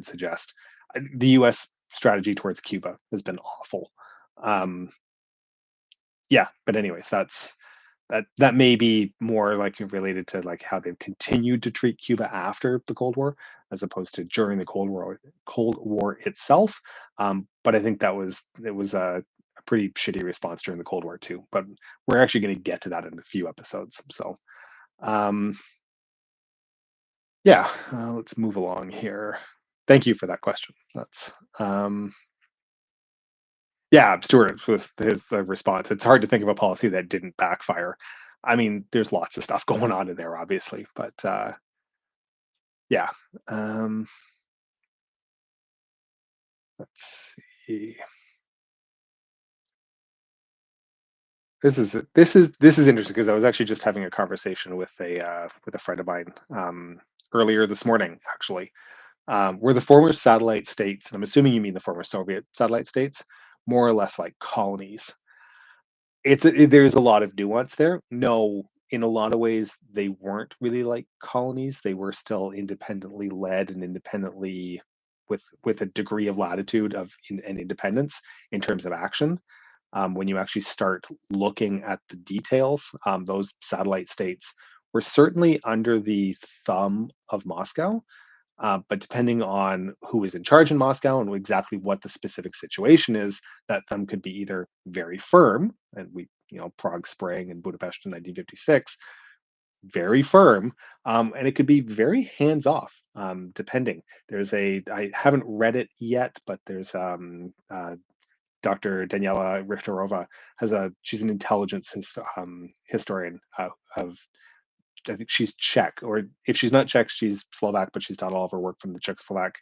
suggest. The U.S. strategy towards Cuba has been awful. Um, yeah, but anyways, that may be more like related to like how they've continued to treat Cuba after the Cold War, as opposed to during the Cold War itself. But I think it was a pretty shitty response during the Cold War too. But we're actually going to get to that in a few episodes. So um, yeah, let's move along here. Thank you for that question. That's yeah, Stuart with his response. It's hard to think of a policy that didn't backfire. I mean, there's lots of stuff going on in there, obviously, but yeah. Um, let's see. This is interesting because I was actually just having a conversation with a friend of mine earlier this morning, actually. Were the former satellite states, and I'm assuming you mean the former Soviet satellite states, more or less like colonies? There's a lot of nuance there. No, in a lot of ways, they weren't really like colonies. They were still independently led and independently with a degree of latitude and independence in terms of action. When you actually start looking at the details, those satellite states were certainly under the thumb of Moscow. But depending on who is in charge in Moscow and exactly what the specific situation is, that thumb could be either very firm, and Prague Spring and Budapest in 1956, very firm, and it could be very hands off, depending. I haven't read it yet, but there's Dr. Daniela Richterova she's an intelligence historian of, I think she's Czech, or if she's not Czech, she's Slovak, but she's done all of her work from the Czechoslovak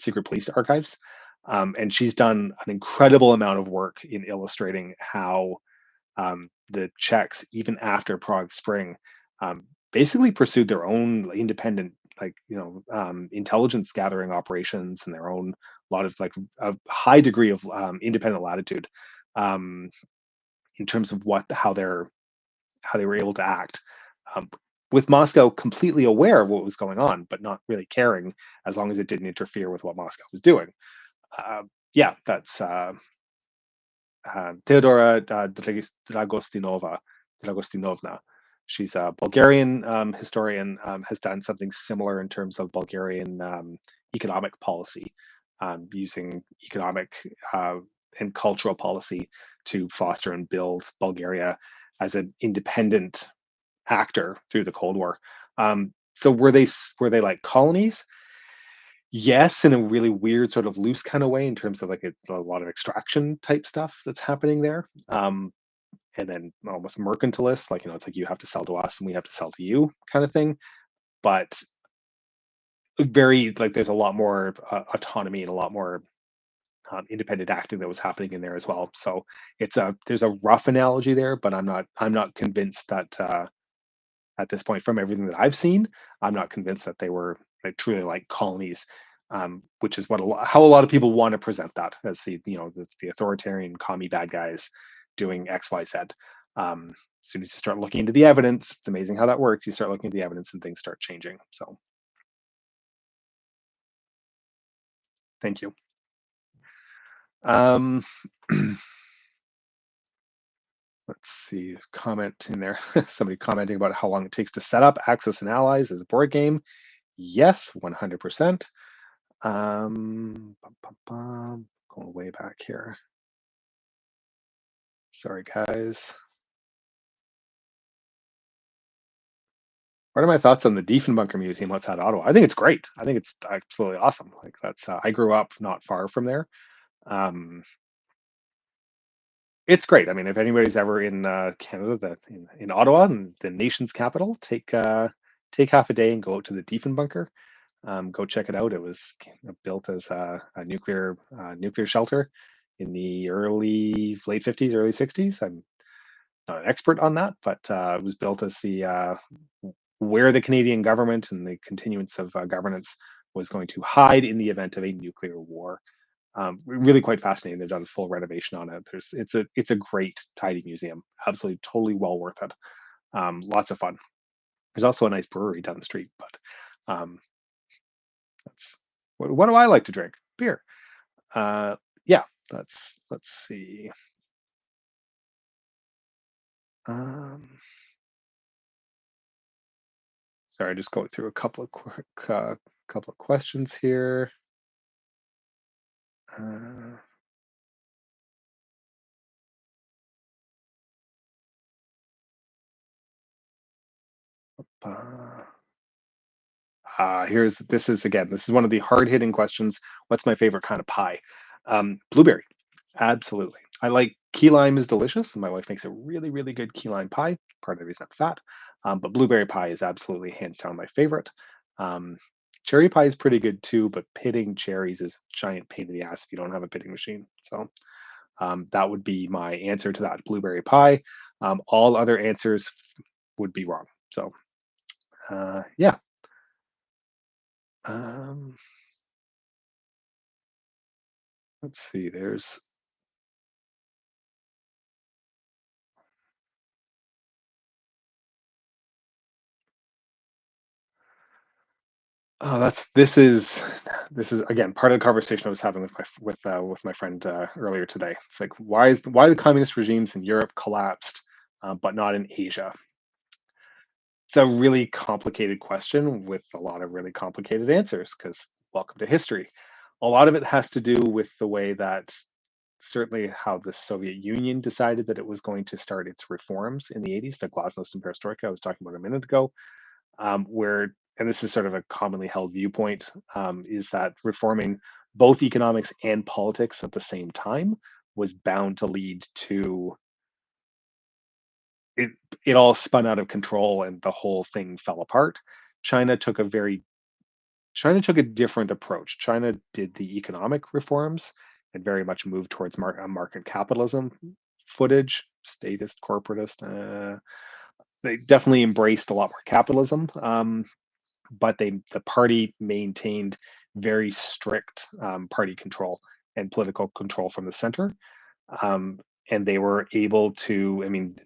secret police archives. And she's done an incredible amount of work in illustrating how the Czechs, even after Prague Spring, basically pursued their own independent, intelligence gathering operations and their own lot of like a high degree of independent latitude um, in terms of how they were able to act. Um, with Moscow completely aware of what was going on, but not really caring as long as it didn't interfere with what Moscow was doing. Yeah, that's Theodora Dragostinovna. She's a Bulgarian historian, has done something similar in terms of Bulgarian economic policy, using economic and cultural policy to foster and build Bulgaria as an independent actor through the Cold War. So were they like colonies? Yes, in a really weird sort of loose kind of way in terms of like it's a lot of extraction type stuff that's happening there. And then almost mercantilist, like it's like you have to sell to us and we have to sell to you kind of thing. But very like there's a lot more autonomy and a lot more independent acting that was happening in there as well. So there's a rough analogy there, but I'm not convinced that at this point, from everything that I've seen, I'm not convinced that they were like truly like colonies, which is how a lot of people want to present that as the authoritarian commie bad guys doing X, Y, Z. As soon as you start looking into the evidence, it's amazing how that works. You start looking at the evidence and things start changing. So, thank you. Um, let's see, comment in there. Somebody commenting about how long it takes to set up Axis and Allies as a board game. Yes, 100%. Going way back here. Sorry, guys. What are my thoughts on the Diefenbunker Museum outside Ottawa? I think it's great. I think it's absolutely awesome. Like that's I grew up not far from there. Um, it's great. I mean, if anybody's ever in Canada, in Ottawa, the nation's capital, take half a day and go out to the Diefenbunker. Go check it out. It was built as a nuclear shelter in the late 50s, early 60s. I'm not an expert on that, but it was built as where the Canadian government and the continuance of governance was going to hide in the event of a nuclear war. Really quite fascinating. They've done a full renovation on it. It's a great, tidy museum. Absolutely, totally well worth it. Lots of fun. There's also a nice brewery down the street, but that's what do I like to drink? Beer. Yeah, let's see. Sorry, just going through a couple of questions here. This is one of the hard-hitting questions. What's my favorite kind of pie? Blueberry. Absolutely. I like key lime is delicious, and my wife makes a really, really good key lime pie. Part of the reason I'm fat. But blueberry pie is absolutely hands down my favorite. Cherry pie is pretty good too, but pitting cherries is a giant pain in the ass if you don't have a pitting machine. So that would be my answer to that, blueberry pie. All other answers would be wrong. So yeah. Let's see. There's this is again part of the conversation I was having with my friend earlier today. It's like why the communist regimes in Europe collapsed, but not in Asia. It's a really complicated question with a lot of really complicated answers because welcome to history. A lot of it has to do with the way that certainly how the Soviet Union decided that it was going to start its reforms in the 80s, the glasnost and perestroika I was talking about a minute ago, where, and this is sort of a commonly held viewpoint, is that reforming both economics and politics at the same time was bound to lead to it. It all spun out of control and the whole thing fell apart. China took a very China took a different approach. China did the economic reforms and very much moved towards market capitalism footage, statist, corporatist. They definitely embraced a lot more capitalism, but the party maintained very strict party control and political control from the center. Um, and they were able to, I mean,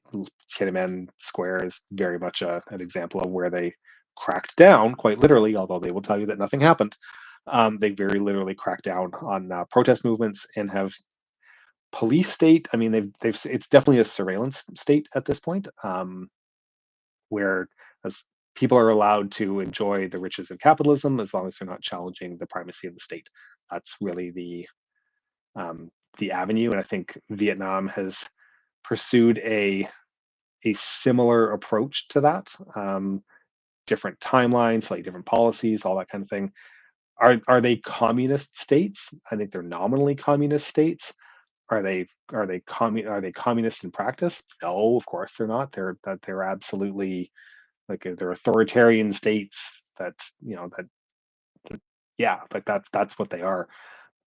Tiananmen Square is very much an example of where they cracked down, quite literally, although they will tell you that nothing happened. They very literally cracked down on protest movements and have police state. I mean, it's definitely a surveillance state at this point, where as people are allowed to enjoy the riches of capitalism as long as they're not challenging the primacy of the state. That's really the avenue, and I think Vietnam has pursued a similar approach to that. Different timelines, slightly different policies, all that kind of thing. Are they communist states? I think they're nominally communist states. Are they communist in practice? No, of course they're not. They're absolutely like they're authoritarian states. That's yeah, like that's what they are.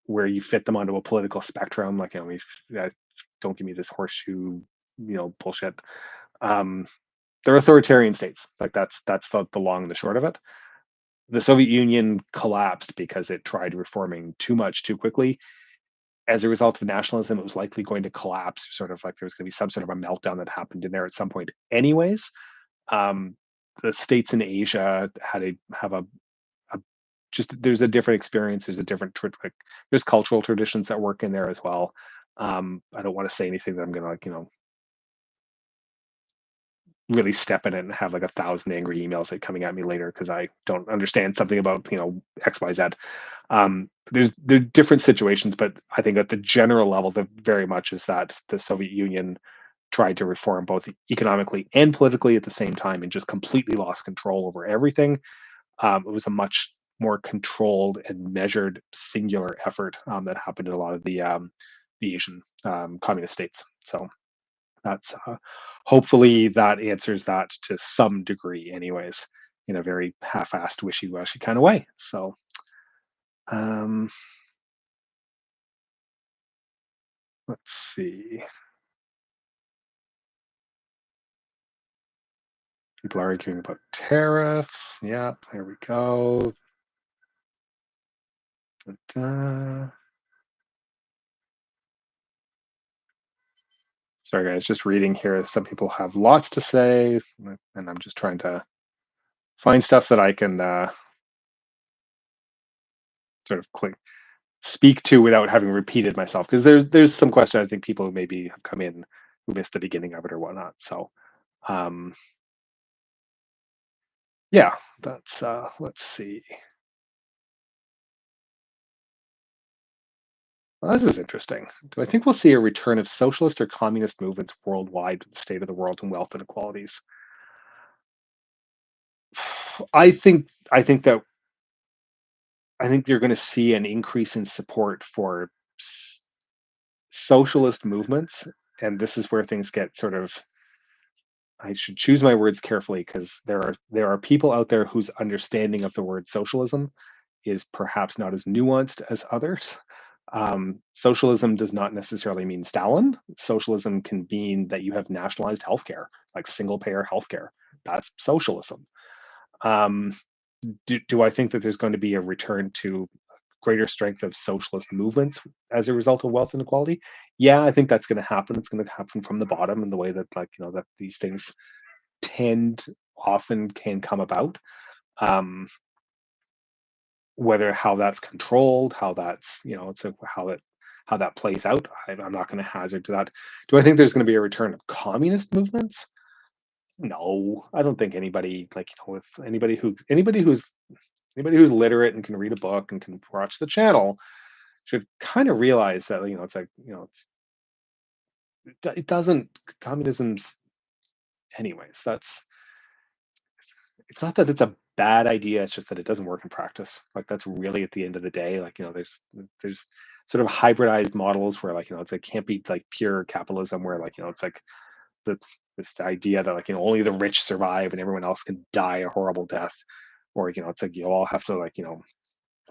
Where you fit them onto a political spectrum, like don't give me this horseshoe, bullshit. Um, they're authoritarian states. Like that's the long and the short of it. The Soviet Union collapsed because it tried reforming too much too quickly. As a result of nationalism, it was likely going to collapse. Sort of like there was going to be some sort of a meltdown that happened in there at some point, anyways. Um, the states in Asia have a just there's a different experience. There's a different like there's cultural traditions that work in there as well. I don't want to say anything that I'm gonna really step in it and have like 1,000 angry emails like coming at me later because I don't understand something about XYZ. There's different situations, but I think at the general level, the very much is that the Soviet Union tried to reform both economically and politically at the same time and just completely lost control over everything. It was a much more controlled and measured singular effort that happened in a lot of the Asian communist states. So that's hopefully that answers that to some degree, anyways, in a very half-assed, wishy-washy kind of way. So um, let's see. People are arguing about tariffs. Yeah, there we go. Da-da. Sorry, guys, just reading here. Some people have lots to say, and I'm just trying to find stuff that I can sort of speak to without having repeated myself. Because there's some question I think people who maybe have come in who missed the beginning of it or whatnot. So um, yeah, that's let's see. Well, this is interesting. Do I think we'll see a return of socialist or communist movements worldwide with the state of the world and wealth inequalities? I think you're going to see an increase in support for socialist movements, and this is where things get sort of. I should choose my words carefully because there are people out there whose understanding of the word socialism is perhaps not as nuanced as others. Socialism does not necessarily mean Stalin. Socialism can mean that you have nationalized healthcare, like single payer healthcare. That's socialism. Um, do I think that there's going to be a return to greater strength of socialist movements as a result of wealth inequality? Yeah, I think that's going to happen. It's going to happen from the bottom in the way that that these things tend often can come about. Um, whether how that's controlled, how that's it's how that plays out. I'm not going to hazard to that. Do I think there's going to be a return of communist movements? No, I don't think anybody like with anybody who's literate and can read a book and can watch the channel should kind of realize that it's like it doesn't communism's anyways. That's it's not that it's a bad idea. It's just that it doesn't work in practice. Like that's really at the end of the day. Like there's sort of hybridized models where it's like can't be like pure capitalism where it's like the this idea that only the rich survive and everyone else can die a horrible death, or it's like you all have to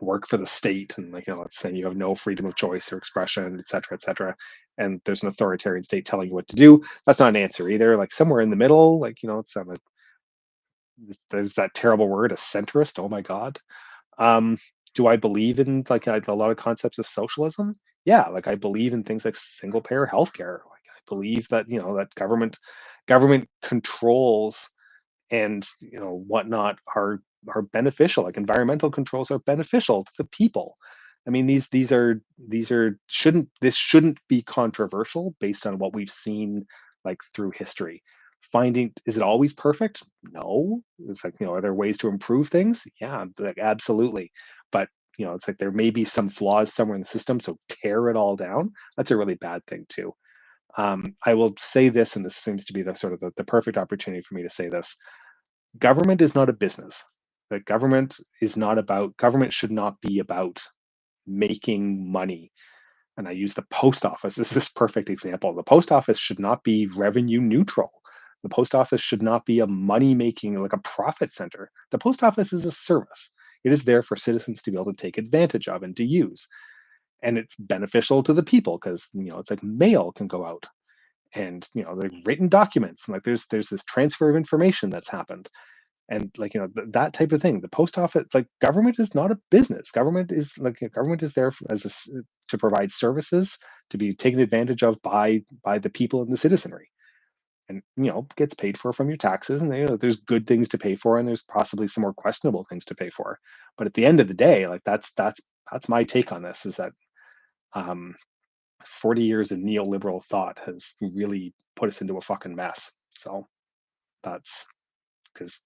work for the state and it's saying you have no freedom of choice or expression, et cetera, and there's an authoritarian state telling you what to do. That's not an answer either. Like somewhere in the middle, it's there's that terrible word, a centrist. Oh my god. um do I believe in a lot of concepts of socialism? Yeah, like I believe in things like single payer healthcare. Like I believe that that government controls and whatnot are beneficial. Like environmental controls are beneficial to the people. I mean, these are shouldn't be controversial based on what we've seen like through history. Finding, is it always perfect? No. It's like are there ways to improve things? Yeah, like absolutely. But it's like there may be some flaws somewhere in the system, so tear it all down. That's a really bad thing too. I will say this, and this seems to be the sort of the perfect opportunity for me to say this: government is not a business. That government should not be about making money. And I use the post office as this perfect example. The post office should not be revenue neutral. The post office should not be a money making, like a profit center. The post office is a service. It is there for citizens to be able to take advantage of and to use. And it's beneficial to the people because it's like mail can go out and the written documents, and like there's this transfer of information that's happened, and that type of thing. The post office, like government is not a business. Government is there to provide services to be taken advantage of by the people and the citizenry, and gets paid for from your taxes. And there's good things to pay for, and there's possibly some more questionable things to pay for. But at the end of the day, like that's my take on this, is that um 40 years of neoliberal thought has really put us into a fucking mess. So that's because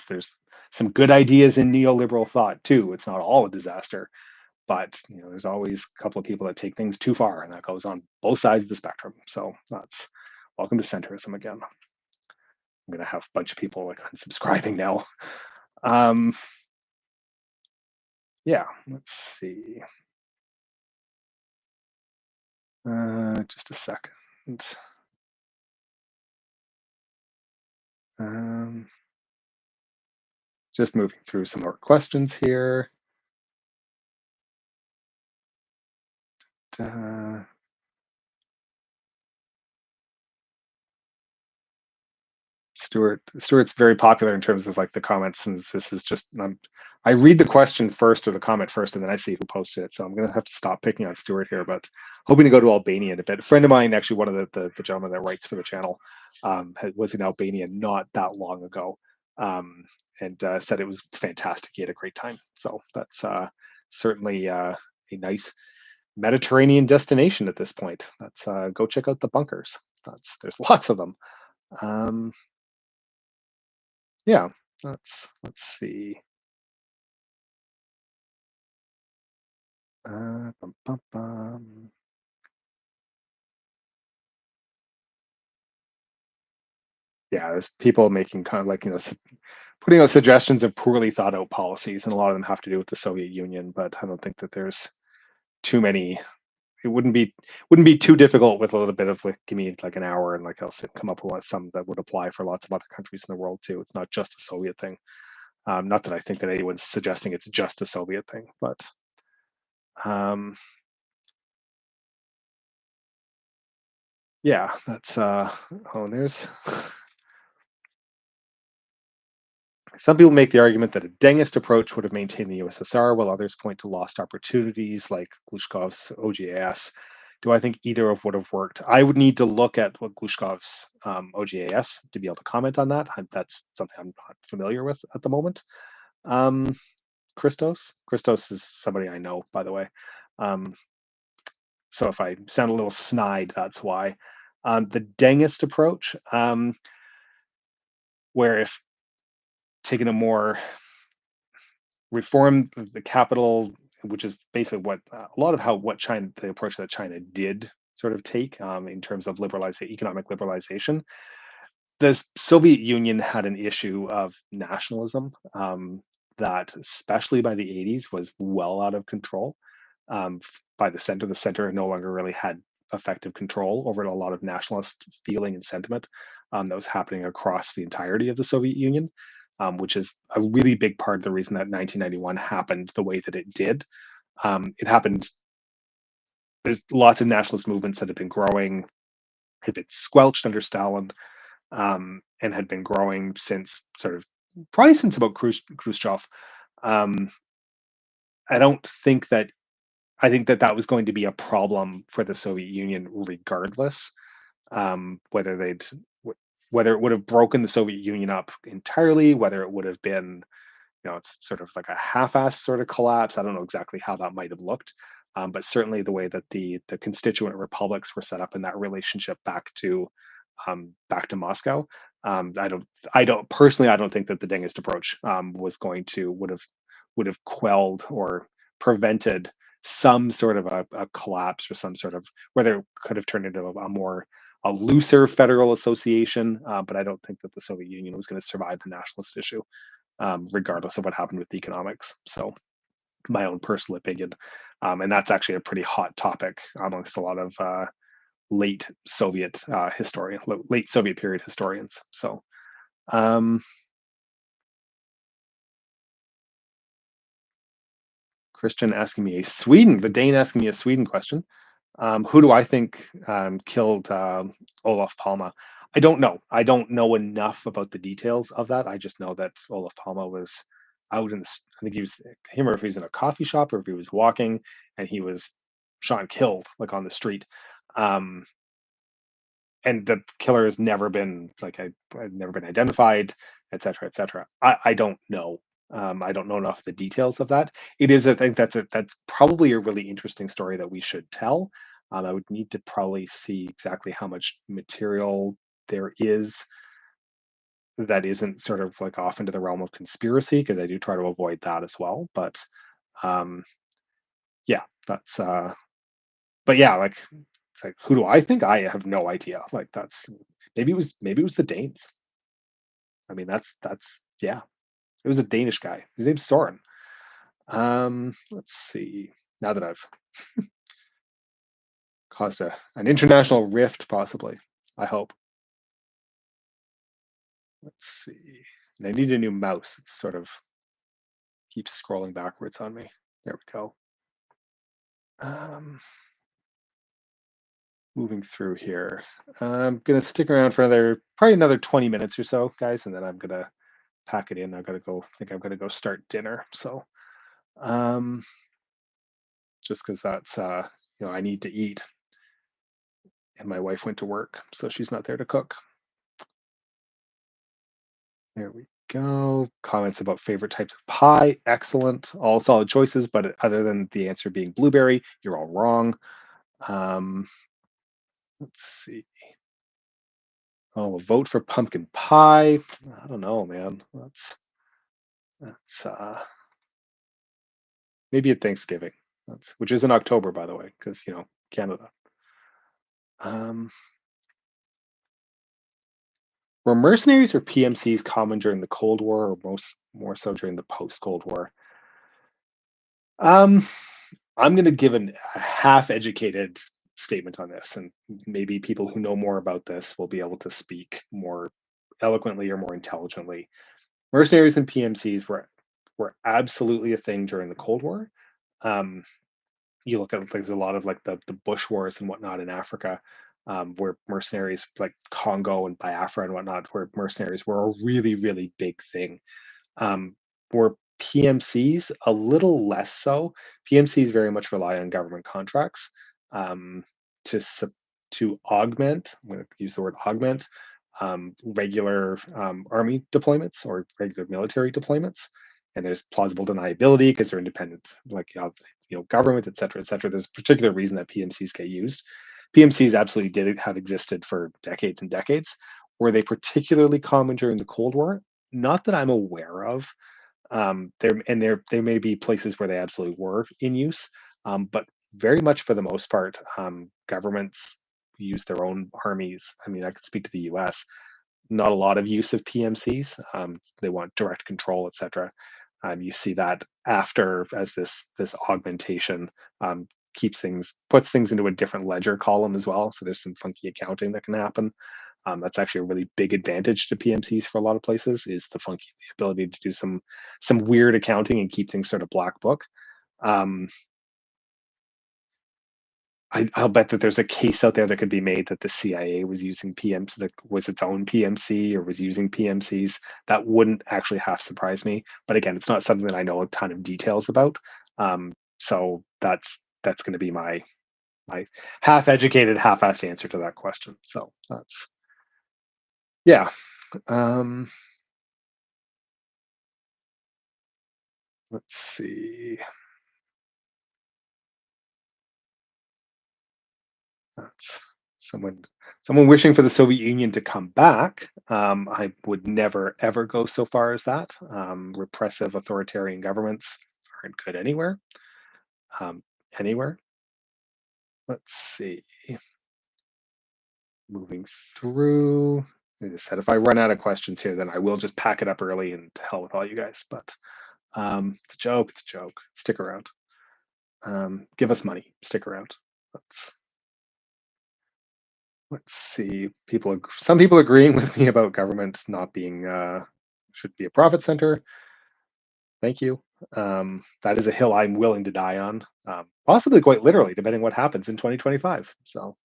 there's some good ideas in neoliberal thought too. It's not all a disaster, but there's always a couple of people that take things too far, and that goes on both sides of the spectrum. So that's welcome to centrism again. I'm gonna have a bunch of people like unsubscribing now. Um, yeah, let's see. Just a second. Um, just moving through some more questions here. Uh, Stuart's very popular in terms of like the comments, and this is just I read the question first or the comment first, and then I see who posted it. So I'm gonna have to stop picking on Stuart here, but hoping to go to Albania in a bit. A friend of mine, actually one of the gentlemen that writes for the channel, was in Albania not that long ago, and said it was fantastic. He had a great time. So that's certainly a nice Mediterranean destination at this point. That's go check out the bunkers. There's lots of them. Um, yeah, let's see. Bum, bum, bum. Yeah, there's people making kind of like putting out suggestions of poorly thought out policies, and a lot of them have to do with the Soviet Union. But I don't think that there's too many. It wouldn't be too difficult with a little bit of like give me like an hour and like come up with some that would apply for lots of other countries in the world too. It's not just a Soviet thing. Not that I think that anyone's suggesting it's just a Soviet thing, but um, yeah, that's oh, and there's some people make the argument that a Dengist approach would have maintained the USSR, while others point to lost opportunities like Glushkov's OGAS. Do I think either of would have worked? I would need to look at what Glushkov's OGAS to be able to comment on that. That's something I'm not familiar with at the moment. Um, Christos is somebody I know, by the way. Um, so if I sound a little snide, that's why. The Dengist approach. where if taking a more reform the capital, which is basically what a lot of how what China the approach that China did sort of take in terms of economic liberalization. The Soviet Union had an issue of nationalism that, especially by the 80s, was well out of control. By the center no longer really had effective control over a lot of nationalist feeling and sentiment that was happening across the entirety of the Soviet Union, which is a really big part of the reason that 1991 happened the way that it did. It happened. There's lots of nationalist movements that have been growing, had been squelched under Stalin, and had been growing since probably since about Khrushchev. Um, I don't think that I think that that was going to be a problem for the Soviet Union regardless, whether whether it would have broken the Soviet Union up entirely, whether it would have been, it's sort of like a half-ass sort of collapse. I don't know exactly how that might have looked, but certainly the way that the constituent republics were set up in that relationship back to Moscow. I don't personally. I don't think that the Dengist approach was going to would have quelled or prevented some sort of a collapse or some sort of whether it could have turned into a looser federal association. But I don't think that the Soviet Union was going to survive the nationalist issue, regardless of what happened with economics. So my own personal opinion, and that's actually a pretty hot topic amongst a lot of late Soviet period historians. So, um, Christian asking me the Dane asking me a Sweden question. Who do I think killed Olaf Palme? I don't know. I don't know enough about the details of that. I just know that Olaf Palme was out I think he was, I can't remember if he was in a coffee shop or if he was walking and he was shot and killed like on the street. Um, and the killer has never been I've never been identified, et cetera, et cetera. I don't know. I don't know enough of the details of that. It is, I think that's probably a really interesting story that we should tell. I would need to probably see exactly how much material there is that isn't sort of like off into the realm of conspiracy, because I do try to avoid that as well. But um, yeah, that's but yeah, like it's like who do I think? I have no idea. Like that's maybe it was the Danes. I mean that's yeah, it was a Danish guy. His name's Soren. Let's see. Now that I've caused an international rift, possibly. I hope. Let's see. And I need a new mouse. It sort of keeps scrolling backwards on me. There we go. Um, moving through here. I'm gonna stick around for probably another 20 minutes or so, guys, and then I'm gonna pack it in. I think I'm gonna go start dinner. So um just because that's I need to eat and my wife went to work, so she's not there to cook. There we go. Comments about favorite types of pie. Excellent. All solid choices, but other than the answer being blueberry, you're all wrong. Um, let's see. Oh, vote for pumpkin pie. I don't know, man. That's maybe at Thanksgiving. Which is in October, by the way, because Canada. Um, were mercenaries or PMCs common during the Cold War, or more so during the post-Cold War? Um, I'm going to give a half-educated statement on this, and maybe people who know more about this will be able to speak more eloquently or more intelligently. Mercenaries and PMCs were absolutely a thing during the Cold War. Um, you look at there's a lot of like the Bush wars and whatnot in Africa, where mercenaries like Congo and Biafra and whatnot, where mercenaries were a really really big thing. Were PMCs a little less so? PMCs very much rely on government contracts um, to to augment. I'm going to use the word augment regular army deployments or regular military deployments. And there's plausible deniability because they're independent, like government, et cetera, et cetera. There's a particular reason that PMCs get used. PMCs absolutely did have existed for decades and decades. Were they particularly common during the Cold War? Not that I'm aware of. There may be places where they absolutely were in use, but very much for the most part, governments use their own armies. I mean, I could speak to the U.S. Not a lot of use of PMCs. They want direct control, etc. You see that after as this augmentation keeps things puts things into a different ledger column as well. So there's some funky accounting that can happen. That's actually a really big advantage to PMCs for a lot of places is the ability to do some weird accounting and keep things sort of black book. Um, I'll bet that there's a case out there that could be made that the CIA was using PMs that was its own PMC or was using PMCs. That wouldn't actually half surprise me. But again, it's not something that I know a ton of details about. So that's going to be my half-educated, half-assed answer to that question. So that's yeah. Um, let's see. That's someone someone wishing for the Soviet Union to come back. I would never ever go so far as that. Repressive authoritarian governments aren't good anywhere. Um, anywhere. Let's see. Moving through. I just said if I run out of questions here, then I will just pack it up early and to hell with all you guys. But it's a joke. It's a joke. Stick around. Give us money. Stick around. Let's Let's see. Some people agreeing with me about government not being should be a profit center. Thank you. That is a hill I'm willing to die on, possibly quite literally, depending what happens in 2025. So,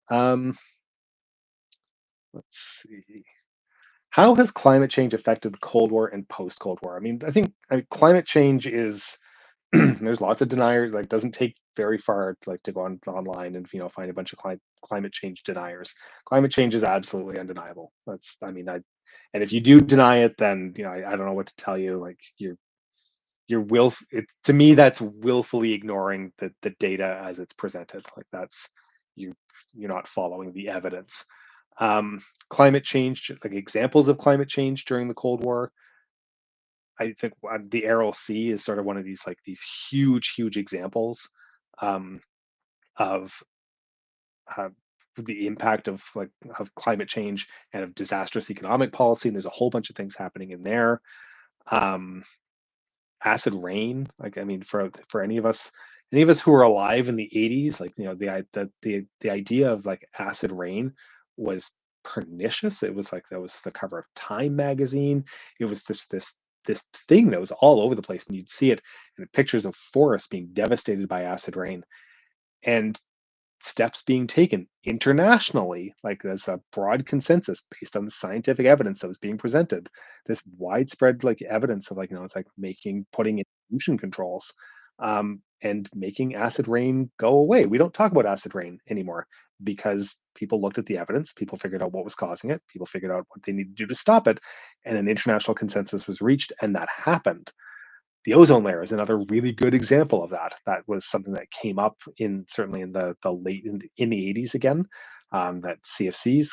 um, let's see. How has climate change affected the Cold War and post Cold War? I mean, climate change is there's lots of deniers. Like, doesn't take very far like to go online and find a bunch of climate change deniers. Climate change is absolutely undeniable. That's I mean, I and if you do deny it, then I don't know what to tell you. Like to me that's willfully ignoring the data as it's presented. Like that's you you're not following the evidence. Climate change, like examples of climate change during the Cold War, I think the Aral Sea is sort of one of these huge examples um, of uh, the impact of climate change and of disastrous economic policy. And there's a whole bunch of things happening in there. Um, Acid rain, like I mean, for any of us who were alive in the 80s, like the idea of like acid rain was pernicious. It was like that was the cover of Time magazine. It was this thing that was all over the place, and you'd see it in the pictures of forests being devastated by acid rain. And steps being taken internationally, like there's a broad consensus based on the scientific evidence that was being presented. This widespread like evidence of it's like putting in pollution controls and making acid rain go away. We don't talk about acid rain anymore because people looked at the evidence, people figured out what was causing it, people figured out what they need to do to stop it, and an international consensus was reached, and that happened. The ozone layer is another really good example of that. That was something that came up certainly in the late in the 80s again. That CFCs,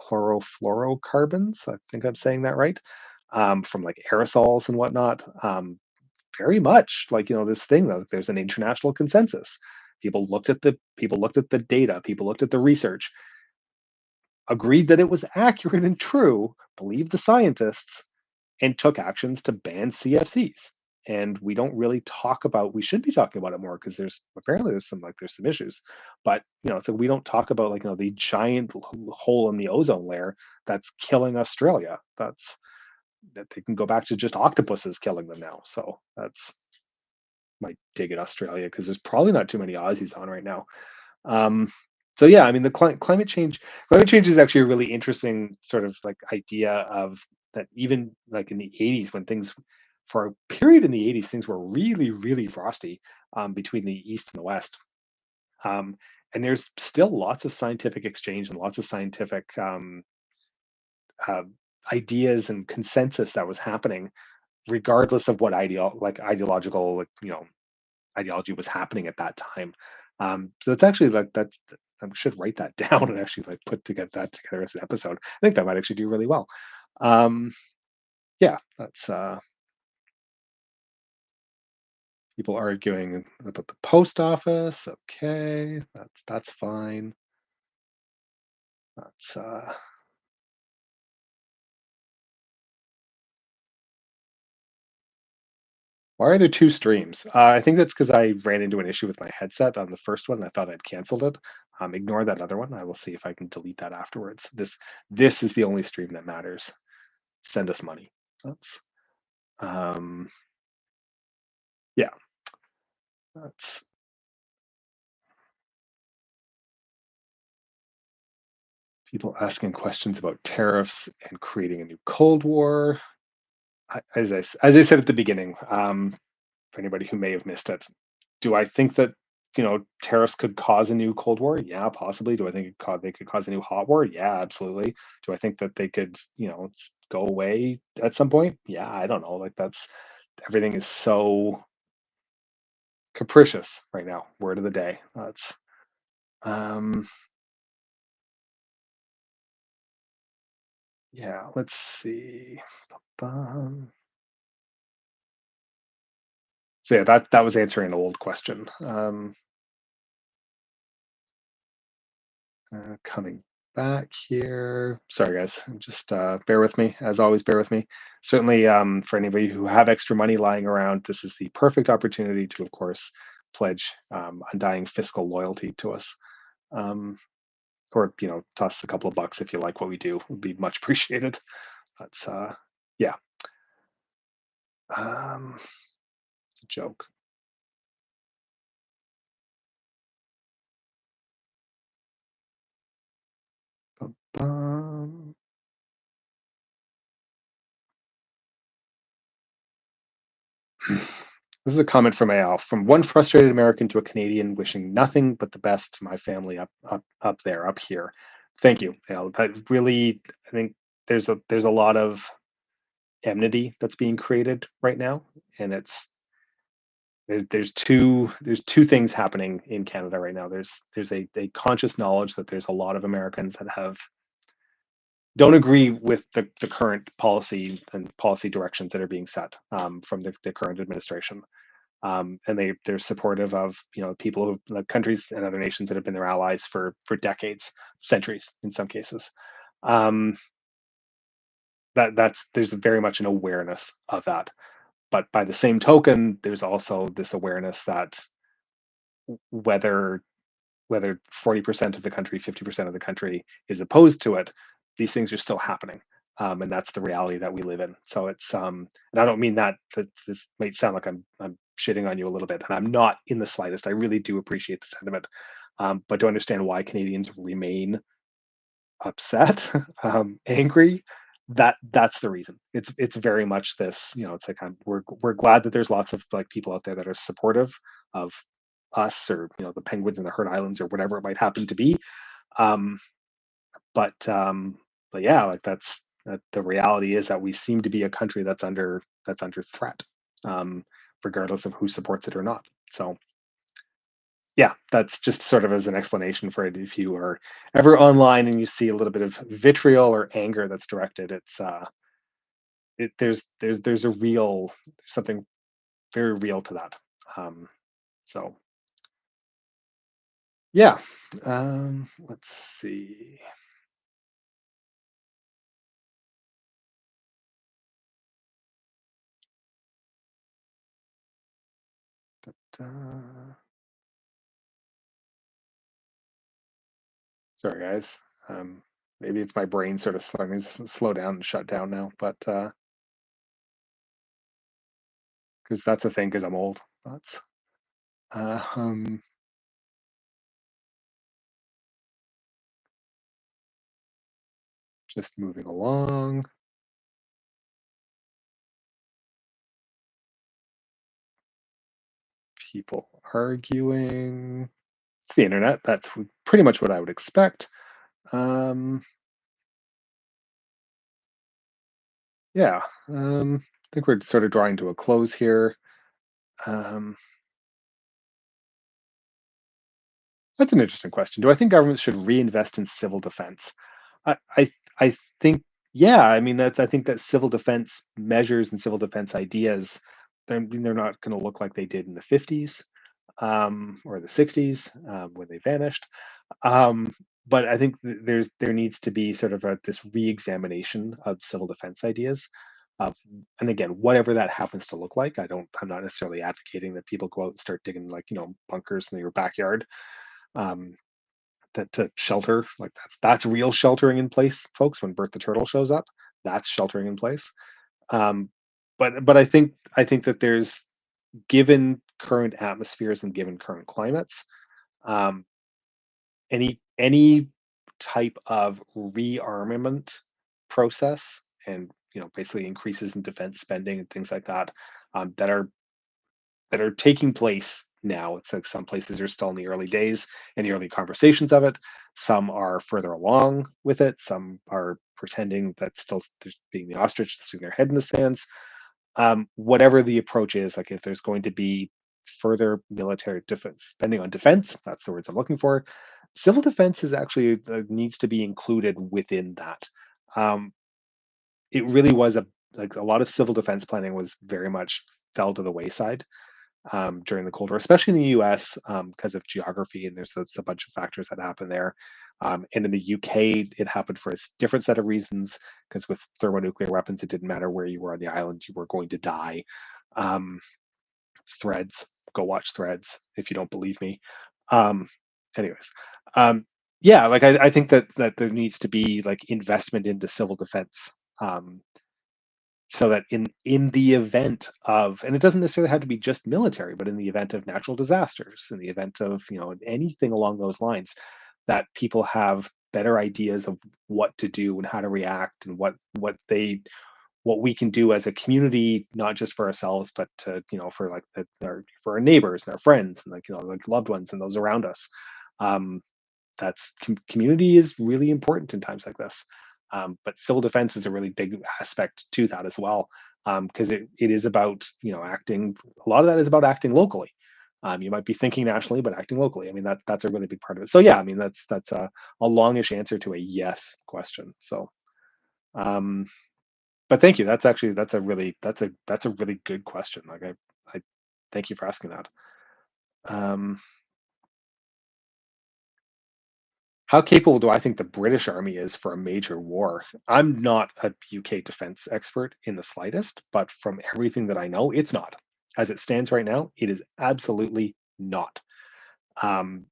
chlorofluorocarbons, I think I'm saying that right, from like aerosols and whatnot. Very much like this thing though. There's an international consensus. People looked at the data. People looked at the research, agreed that it was accurate and true, believed the scientists, and took actions to ban CFCs. And we don't really talk about. We should be talking about it more because there's some issues, but so we don't talk about the giant hole in the ozone layer that's killing Australia. That they can go back to just octopuses killing them now. So that's my dig at Australia because there's probably not too many Aussies on right now. Um, so yeah, I mean the climate change is actually a really interesting sort of like idea of that even like in the 80s when things for a period in the 80s things were really frosty between the east and the west. Um, and there's still lots of scientific exchange and lots of scientific uh, ideas and consensus that was happening regardless of what ideological ideology was happening at that time. So it's actually like I should write that down and actually like put to get that together as an episode. I think that might actually do really well. Um, yeah, that's people arguing about the post office. Okay, that's fine. That's why are there two streams? I think that's because I ran into an issue with my headset on the first one. I thought I'd canceled it. Ignore that other one. I will see if I can delete that afterwards. This is the only stream that matters. Send us money. That's um, yeah. That's people asking questions about tariffs and creating a new Cold War. As I said at the beginning, for anybody who may have missed it, do I think that tariffs could cause a new Cold War? Yeah, possibly. Do I think they could cause a new hot war? Yeah, absolutely. Do I think that they could go away at some point? Yeah, I don't know. Like that's everything is so capricious right now. Word of the day. That's um yeah. Let's see. Um, so yeah, that was answering an old question. Coming back here. Sorry, guys. Just bear with me. As always, bear with me. Certainly, for anybody who have extra money lying around, this is the perfect opportunity to, of course, pledge undying fiscal loyalty to us. Um, or, toss a couple of bucks if you like what we do. Would be much appreciated. That's, yeah, it's a joke. Bum. This is a comment from Al. From one frustrated American to a Canadian, wishing nothing but the best to my family up there, up here. Thank you, Al. That really, I think there's a lot of enmity that's being created right now, and there's two things happening in Canada right now. There's a conscious knowledge that there's a lot of Americans that don't agree with the current policy and policy directions that are being set from the current administration, and they're supportive of people who like countries and other nations that have been their allies for decades, centuries in some cases. Um, that's there's very much an awareness of that, but by the same token, there's also this awareness that whether whether 40% of the country, 50% of the country is opposed to it, these things are still happening. And that's the reality that we live in. So and I don't mean that this might sound like I'm shitting on you a little bit, and I'm not in the slightest. I really do appreciate the sentiment, but to understand why Canadians remain upset, angry, that's the reason. It's very much this. It's like we're glad that there's lots of like people out there that are supportive of us, or the penguins in the Herd Islands, or whatever it might happen to be. Um, but yeah, like that the reality is that we seem to be a country that's under threat, um, regardless of who supports it or not. So yeah, that's just sort of as an explanation for it. If you are ever online and you see a little bit of vitriol or anger that's directed, there's a there's something very real to that. Um, so yeah, let's see. Uh, Sorry, guys. Um, Maybe it's my brain sort of starting to slow down and shut down now, but because that's a thing, because I'm old. That's uh, um, just moving along. People arguing. It's the internet. That's pretty much what I would expect. Um, yeah, I think we're sort of drawing to a close here. Um, That's an interesting question. Do I think governments should reinvest in civil defense? I think, yeah. I mean, I think that civil defense measures and civil defense ideas, they're not going to look like they did in the 50s, or the 60s, when they vanished. Um, but I think there needs to be sort of this re-examination of civil defense ideas. Of, and again, whatever that happens to look like, I'm not necessarily advocating that people go out and start digging, like, bunkers in your backyard, um, that to shelter. Like, that's real sheltering in place, folks. When Bert the Turtle shows up, that's sheltering in place. Um, but I think that there's, given current atmospheres and given current climates, um, any type of rearmament process, and basically increases in defense spending and things like that, that are taking place now. It's like some places are still in the early days and the early conversations of it. Some are further along with it. Some are pretending that still being the ostrich, sticking their head in the sands. Whatever the approach is, like, if there's going to be further military defense spending on defense, that's the words I'm looking for. Civil defense is actually, needs to be included within that. Um, it really was a lot of civil defense planning was very much fell to the wayside, during the Cold War, especially in the US, because of geography, and there's a bunch of factors that happen there. And in the UK, it happened for a different set of reasons, because with thermonuclear weapons, it didn't matter where you were on the island, you were going to die. Um, Threads, go watch Threads if you don't believe me. Um, anyways, um, yeah, like, I think that there needs to be, like, investment into civil defense. So that in the event of, and it doesn't necessarily have to be just military, but in the event of natural disasters, in the event of, anything along those lines, that people have better ideas of what to do and how to react, and what we can do as a community, not just for ourselves, but to, for, like, for our neighbors and our friends, and, like, like, loved ones and those around us. um, Community is really important in times like this. But civil defense is a really big aspect to that as well, because it is about, acting. A lot of that is about acting locally. You might be thinking nationally, but acting locally. I mean, that's a really big part of it. So yeah, I mean, that's a longish answer to a yes question. So, um, but thank you. That's a really good question. Like, I thank you for asking that. Um, How capable do I think the British Army is for a major war? I'm not a UK defense expert in the slightest, but from everything that I know, it's not. As it stands right now, it is absolutely not.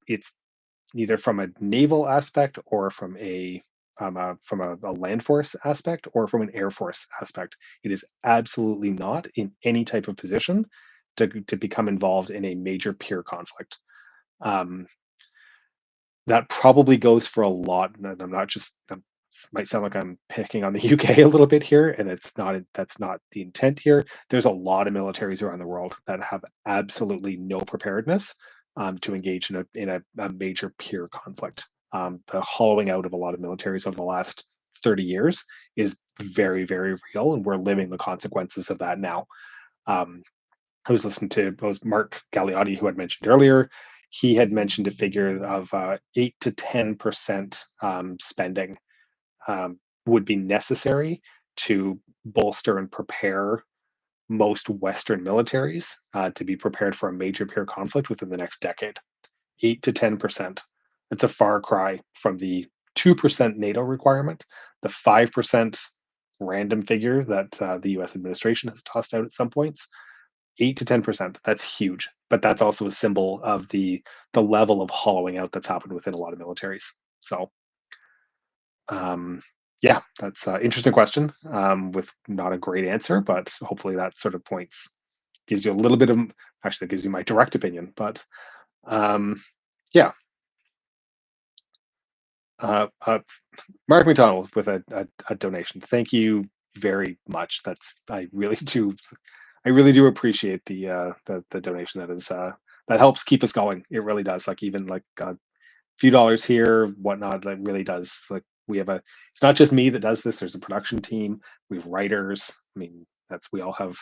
It's neither from a naval aspect, or from a land force aspect, or from an air force aspect. It is absolutely not in any type of position to become involved in a major peer conflict. Um, that probably goes for a lot, and I'm not just, might sound like I'm picking on the UK a little bit here, and that's not the intent here. There's a lot of militaries around the world that have absolutely no preparedness, to engage in a major peer conflict. The hollowing out of a lot of militaries over the last 30 years is very, very real, and we're living the consequences of that now. Um, I was listening to, it was Mark Galeotti who had mentioned earlier. He had mentioned a figure of 8 to 10% spending, would be necessary to bolster and prepare most Western militaries, to be prepared for a major peer conflict within the next decade. 8 to 10%. It's a far cry from the 2% NATO requirement, the 5% random figure that, the US administration has tossed out at some points. 8 to 10%. That's huge, but that's also a symbol of the level of hollowing out that's happened within a lot of militaries. So, um, yeah, that's an interesting question, with not a great answer, but hopefully that sort of points, gives you a little bit of, actually, that gives you my direct opinion. But, um, yeah, uh, uh, Mark McDonald with a donation. Thank you very much. I really do appreciate the donation. That helps keep us going. It really does. Like, even like a few dollars here, whatnot. That really does. Like, we have a. It's not just me that does this. There's a production team. We have writers. I mean, that's we all have.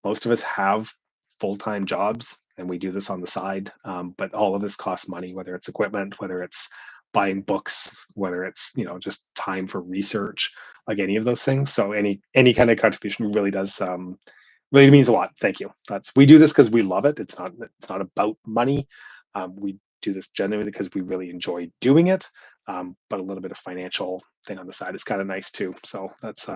Most of us have full-time jobs, and we do this on the side. But all of this costs money, whether it's equipment, whether it's buying books, whether it's just time for research, like any of those things. So any kind of contribution really does really means a lot. Thank you. That's We do this because we love it. It's not about money. We do this genuinely because we really enjoy doing it. But a little bit of financial thing on the side is kind of nice too. So that's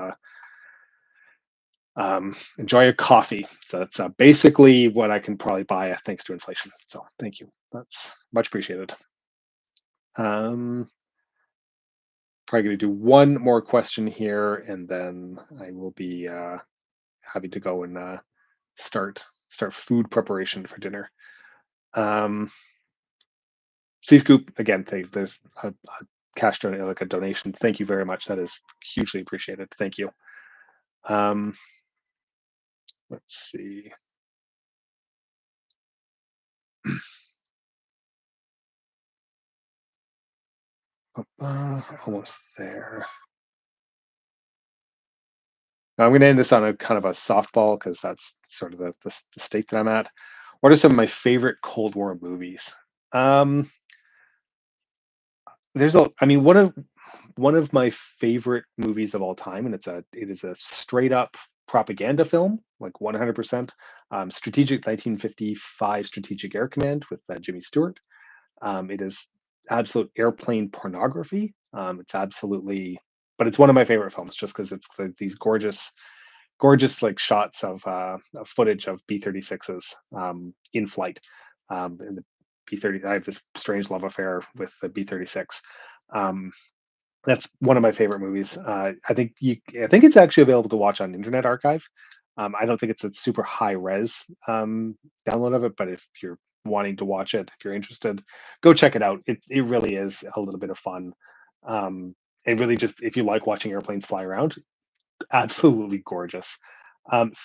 enjoy a coffee. So that's basically what I can probably buy thanks to inflation. So thank you. That's much appreciated. Um, Probably going to do one more question here, and then I will be having to go and start food preparation for dinner. Um, C Scoop again. There's a cash donation, like a donation. Thank you very much. That is hugely appreciated. Thank you. Um, let's see. Almost there. Now, I'm going to end this on a kind of a softball because that's sort of the state that I'm at. What are some of my favorite Cold War movies? Um, I mean, one of my favorite movies of all time, and it is a straight up propaganda film, like 100%. Strategic 1955 Strategic Air Command with Jimmy Stewart. It is absolute airplane pornography. It's absolutely, but it's one of my favorite films just because it's like these gorgeous like shots of footage of B-36s in flight. And the B-30, I have this strange love affair with the B-36. Um, that's one of my favorite movies. I think it's actually available to watch on Internet Archive. I don't think it's a super high res download of it, but if you're wanting to watch it, if you're interested, go check it out. It really is a little bit of fun. And really, just if you like watching airplanes fly around, absolutely gorgeous.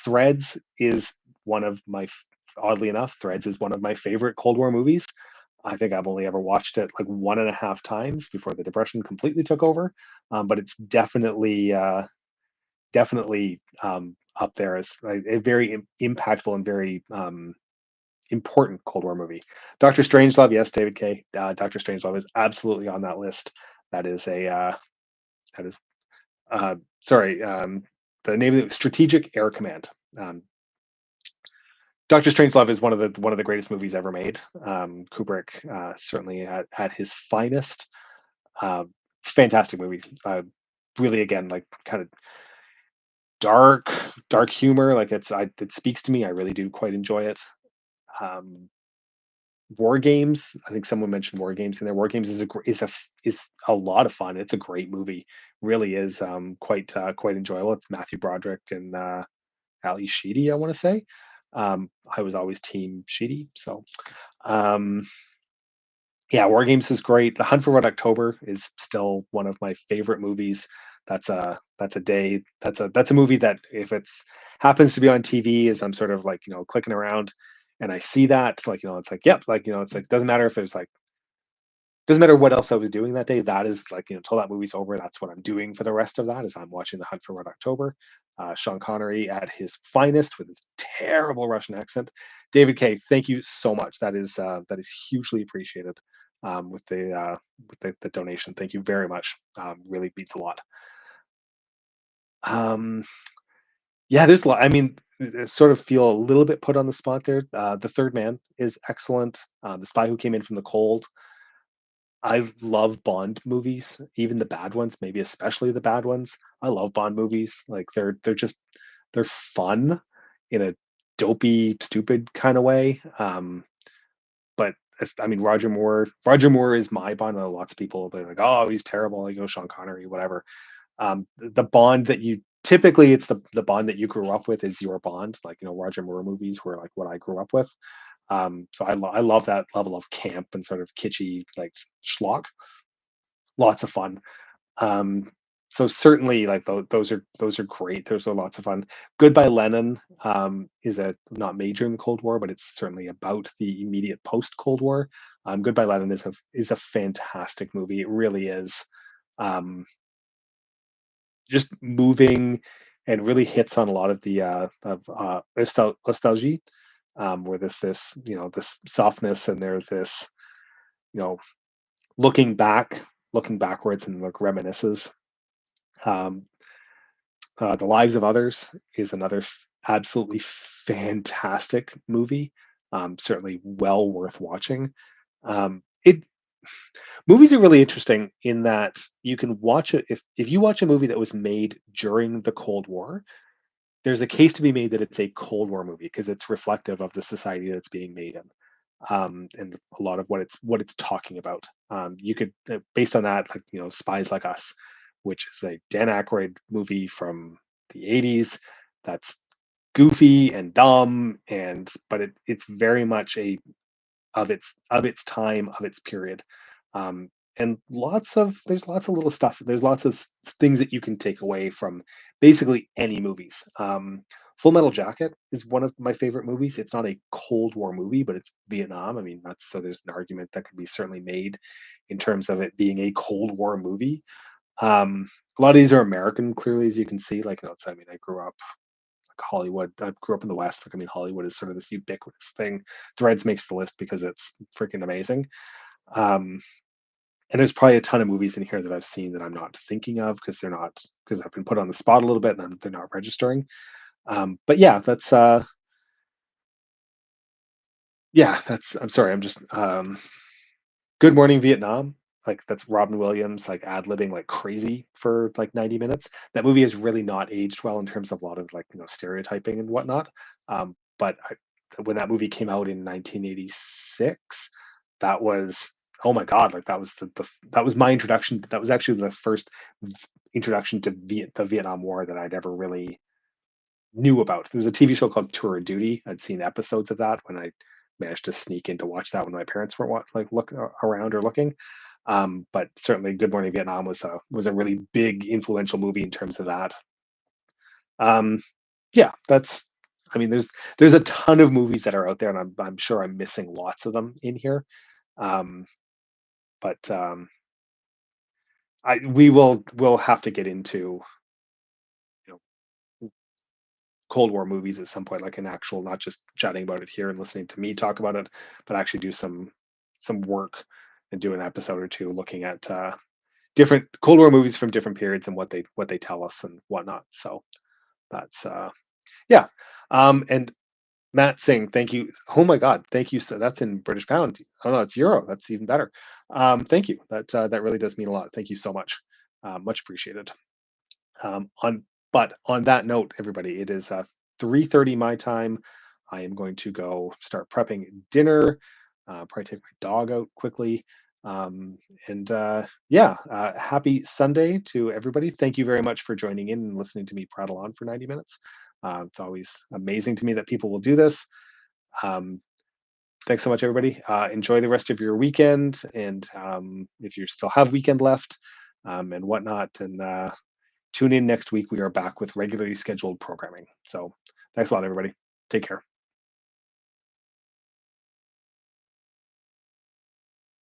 Threads is one of my, oddly enough, Threads is one of my favorite Cold War movies. I think I've only ever watched it like one and a half times before the Depression completely took over. But it's definitely up there as a very impactful and very important Cold War movie. Doctor Strangelove, yes, David K. Doctor Strangelove is absolutely on that list. That is that is sorry, the name of it, Strategic Air Command. Um, Doctor Strangelove is one of the greatest movies ever made. Kubrick certainly at his finest. Uh, Fantastic movie. Really, again, like kind of dark, dark humor. Like it speaks to me. I really do quite enjoy it. Um, War Games. I think someone mentioned War Games in there. War Games is a lot of fun. It's a great movie. Really is quite enjoyable. It's Matthew Broderick and Ali Sheedy, I want to say. I was always team Sheedy. So um, yeah, War Games is great. The Hunt for Red October is still one of my favorite movies. That's a movie that if it's happens to be on TV as I'm sort of like clicking around and I see that, like it's like, yep, like it's like, doesn't matter if there's like, doesn't matter what else I was doing that day. That is like, until that movie's over, that's what I'm doing for the rest of that. Is I'm watching The Hunt for Red October. Sean Connery at his finest with his terrible Russian accent. David K, thank you so much. That is hugely appreciated. With the donation, thank you very much. Really beats a lot. Um, yeah, there's a lot. I mean, sort of feel a little bit put on the spot there. The Third Man is excellent. The Spy Who Came in from the Cold. I love Bond movies, even the bad ones, maybe especially the bad ones. I love Bond movies. Like they're fun in a dopey, stupid kind of way. But I mean, Roger Moore is my Bond. I know lots of people will be like, oh, he's terrible. Like, Sean Connery, whatever. The Bond that you typically it's the Bond that you grew up with is your Bond. Like, Roger Moore movies were like what I grew up with. So I love that level of camp and sort of kitschy like schlock. Lots of fun. Um, so certainly like those are great. Those are lots of fun. Goodbye Lenin is a not major in the Cold War, but it's certainly about the immediate post Cold War. Goodbye Lenin is a fantastic movie. It really is. Um, just moving and really hits on a lot of the nostalgia. where this this softness, and there's this you know looking back, looking backwards, and like reminisces. Um, the Lives of Others is another absolutely fantastic movie. Certainly well worth watching. It Movies are really interesting in that you can watch it if you watch a movie that was made during the Cold War. There's a case to be made that it's a Cold War movie because it's reflective of the society that's being made in, and a lot of what it's talking about. You could, based on that, like Spies Like Us, which is a Dan Aykroyd movie from the '80s. That's goofy and dumb, and but it's very much a of its time, of its period. And there's lots of little stuff. There's lots of things that you can take away from basically any movies. Full Metal Jacket is one of my favorite movies. It's not a Cold War movie, but it's Vietnam. I mean, that's so there's an argument that could be certainly made in terms of it being a Cold War movie. A lot of these are American, clearly, as you can see. Like, I mean, I grew up like Hollywood. I grew up in the West. Like, I mean, Hollywood is sort of this ubiquitous thing. Threads makes the list because it's freaking amazing. Um, and there's probably a ton of movies in here that I've seen that I'm not thinking of because I've been put on the spot a little bit and they're not registering. But yeah, that's I'm sorry, I'm just Good Morning Vietnam. Like that's Robin Williams like ad-libbing like crazy for like 90 minutes. That movie has really not aged well in terms of a lot of like stereotyping and whatnot. When that movie came out in 1986, that was oh my god, like that was that was my introduction. That was actually the first introduction to the Vietnam War that I'd ever really knew about. There was a TV show called Tour of Duty. I'd seen episodes of that when I managed to sneak in to watch that when my parents weren't like look around or looking. But certainly, Good Morning Vietnam was a really big influential movie in terms of that. Um, yeah, that's. I mean, there's a ton of movies that are out there, and I'm sure I'm missing lots of them in here. Um, but I we will have to get into you know Cold War movies at some point, like an actual, not just chatting about it here and listening to me talk about it, but actually do some work and do an episode or two looking at different Cold War movies from different periods and what they tell us and whatnot. So that's yeah. And Matt Singh, thank you. Oh my God, thank you. So that's in British pound. Oh no, it's euro. That's even better. Thank you. That really does mean a lot. Thank you so much. Much appreciated. On But on that note, everybody, it is 3:30 my time. I am going to go start prepping dinner. Probably take my dog out quickly. Um, and yeah, happy Sunday to everybody. Thank you very much for joining in and listening to me prattle on for 90 minutes. It's always amazing to me that people will do this. Um, Thanks so much, everybody. Enjoy the rest of your weekend, and if you still have weekend left and whatnot, and tune in next week. We are back with regularly scheduled programming. So thanks a lot, everybody. Take care.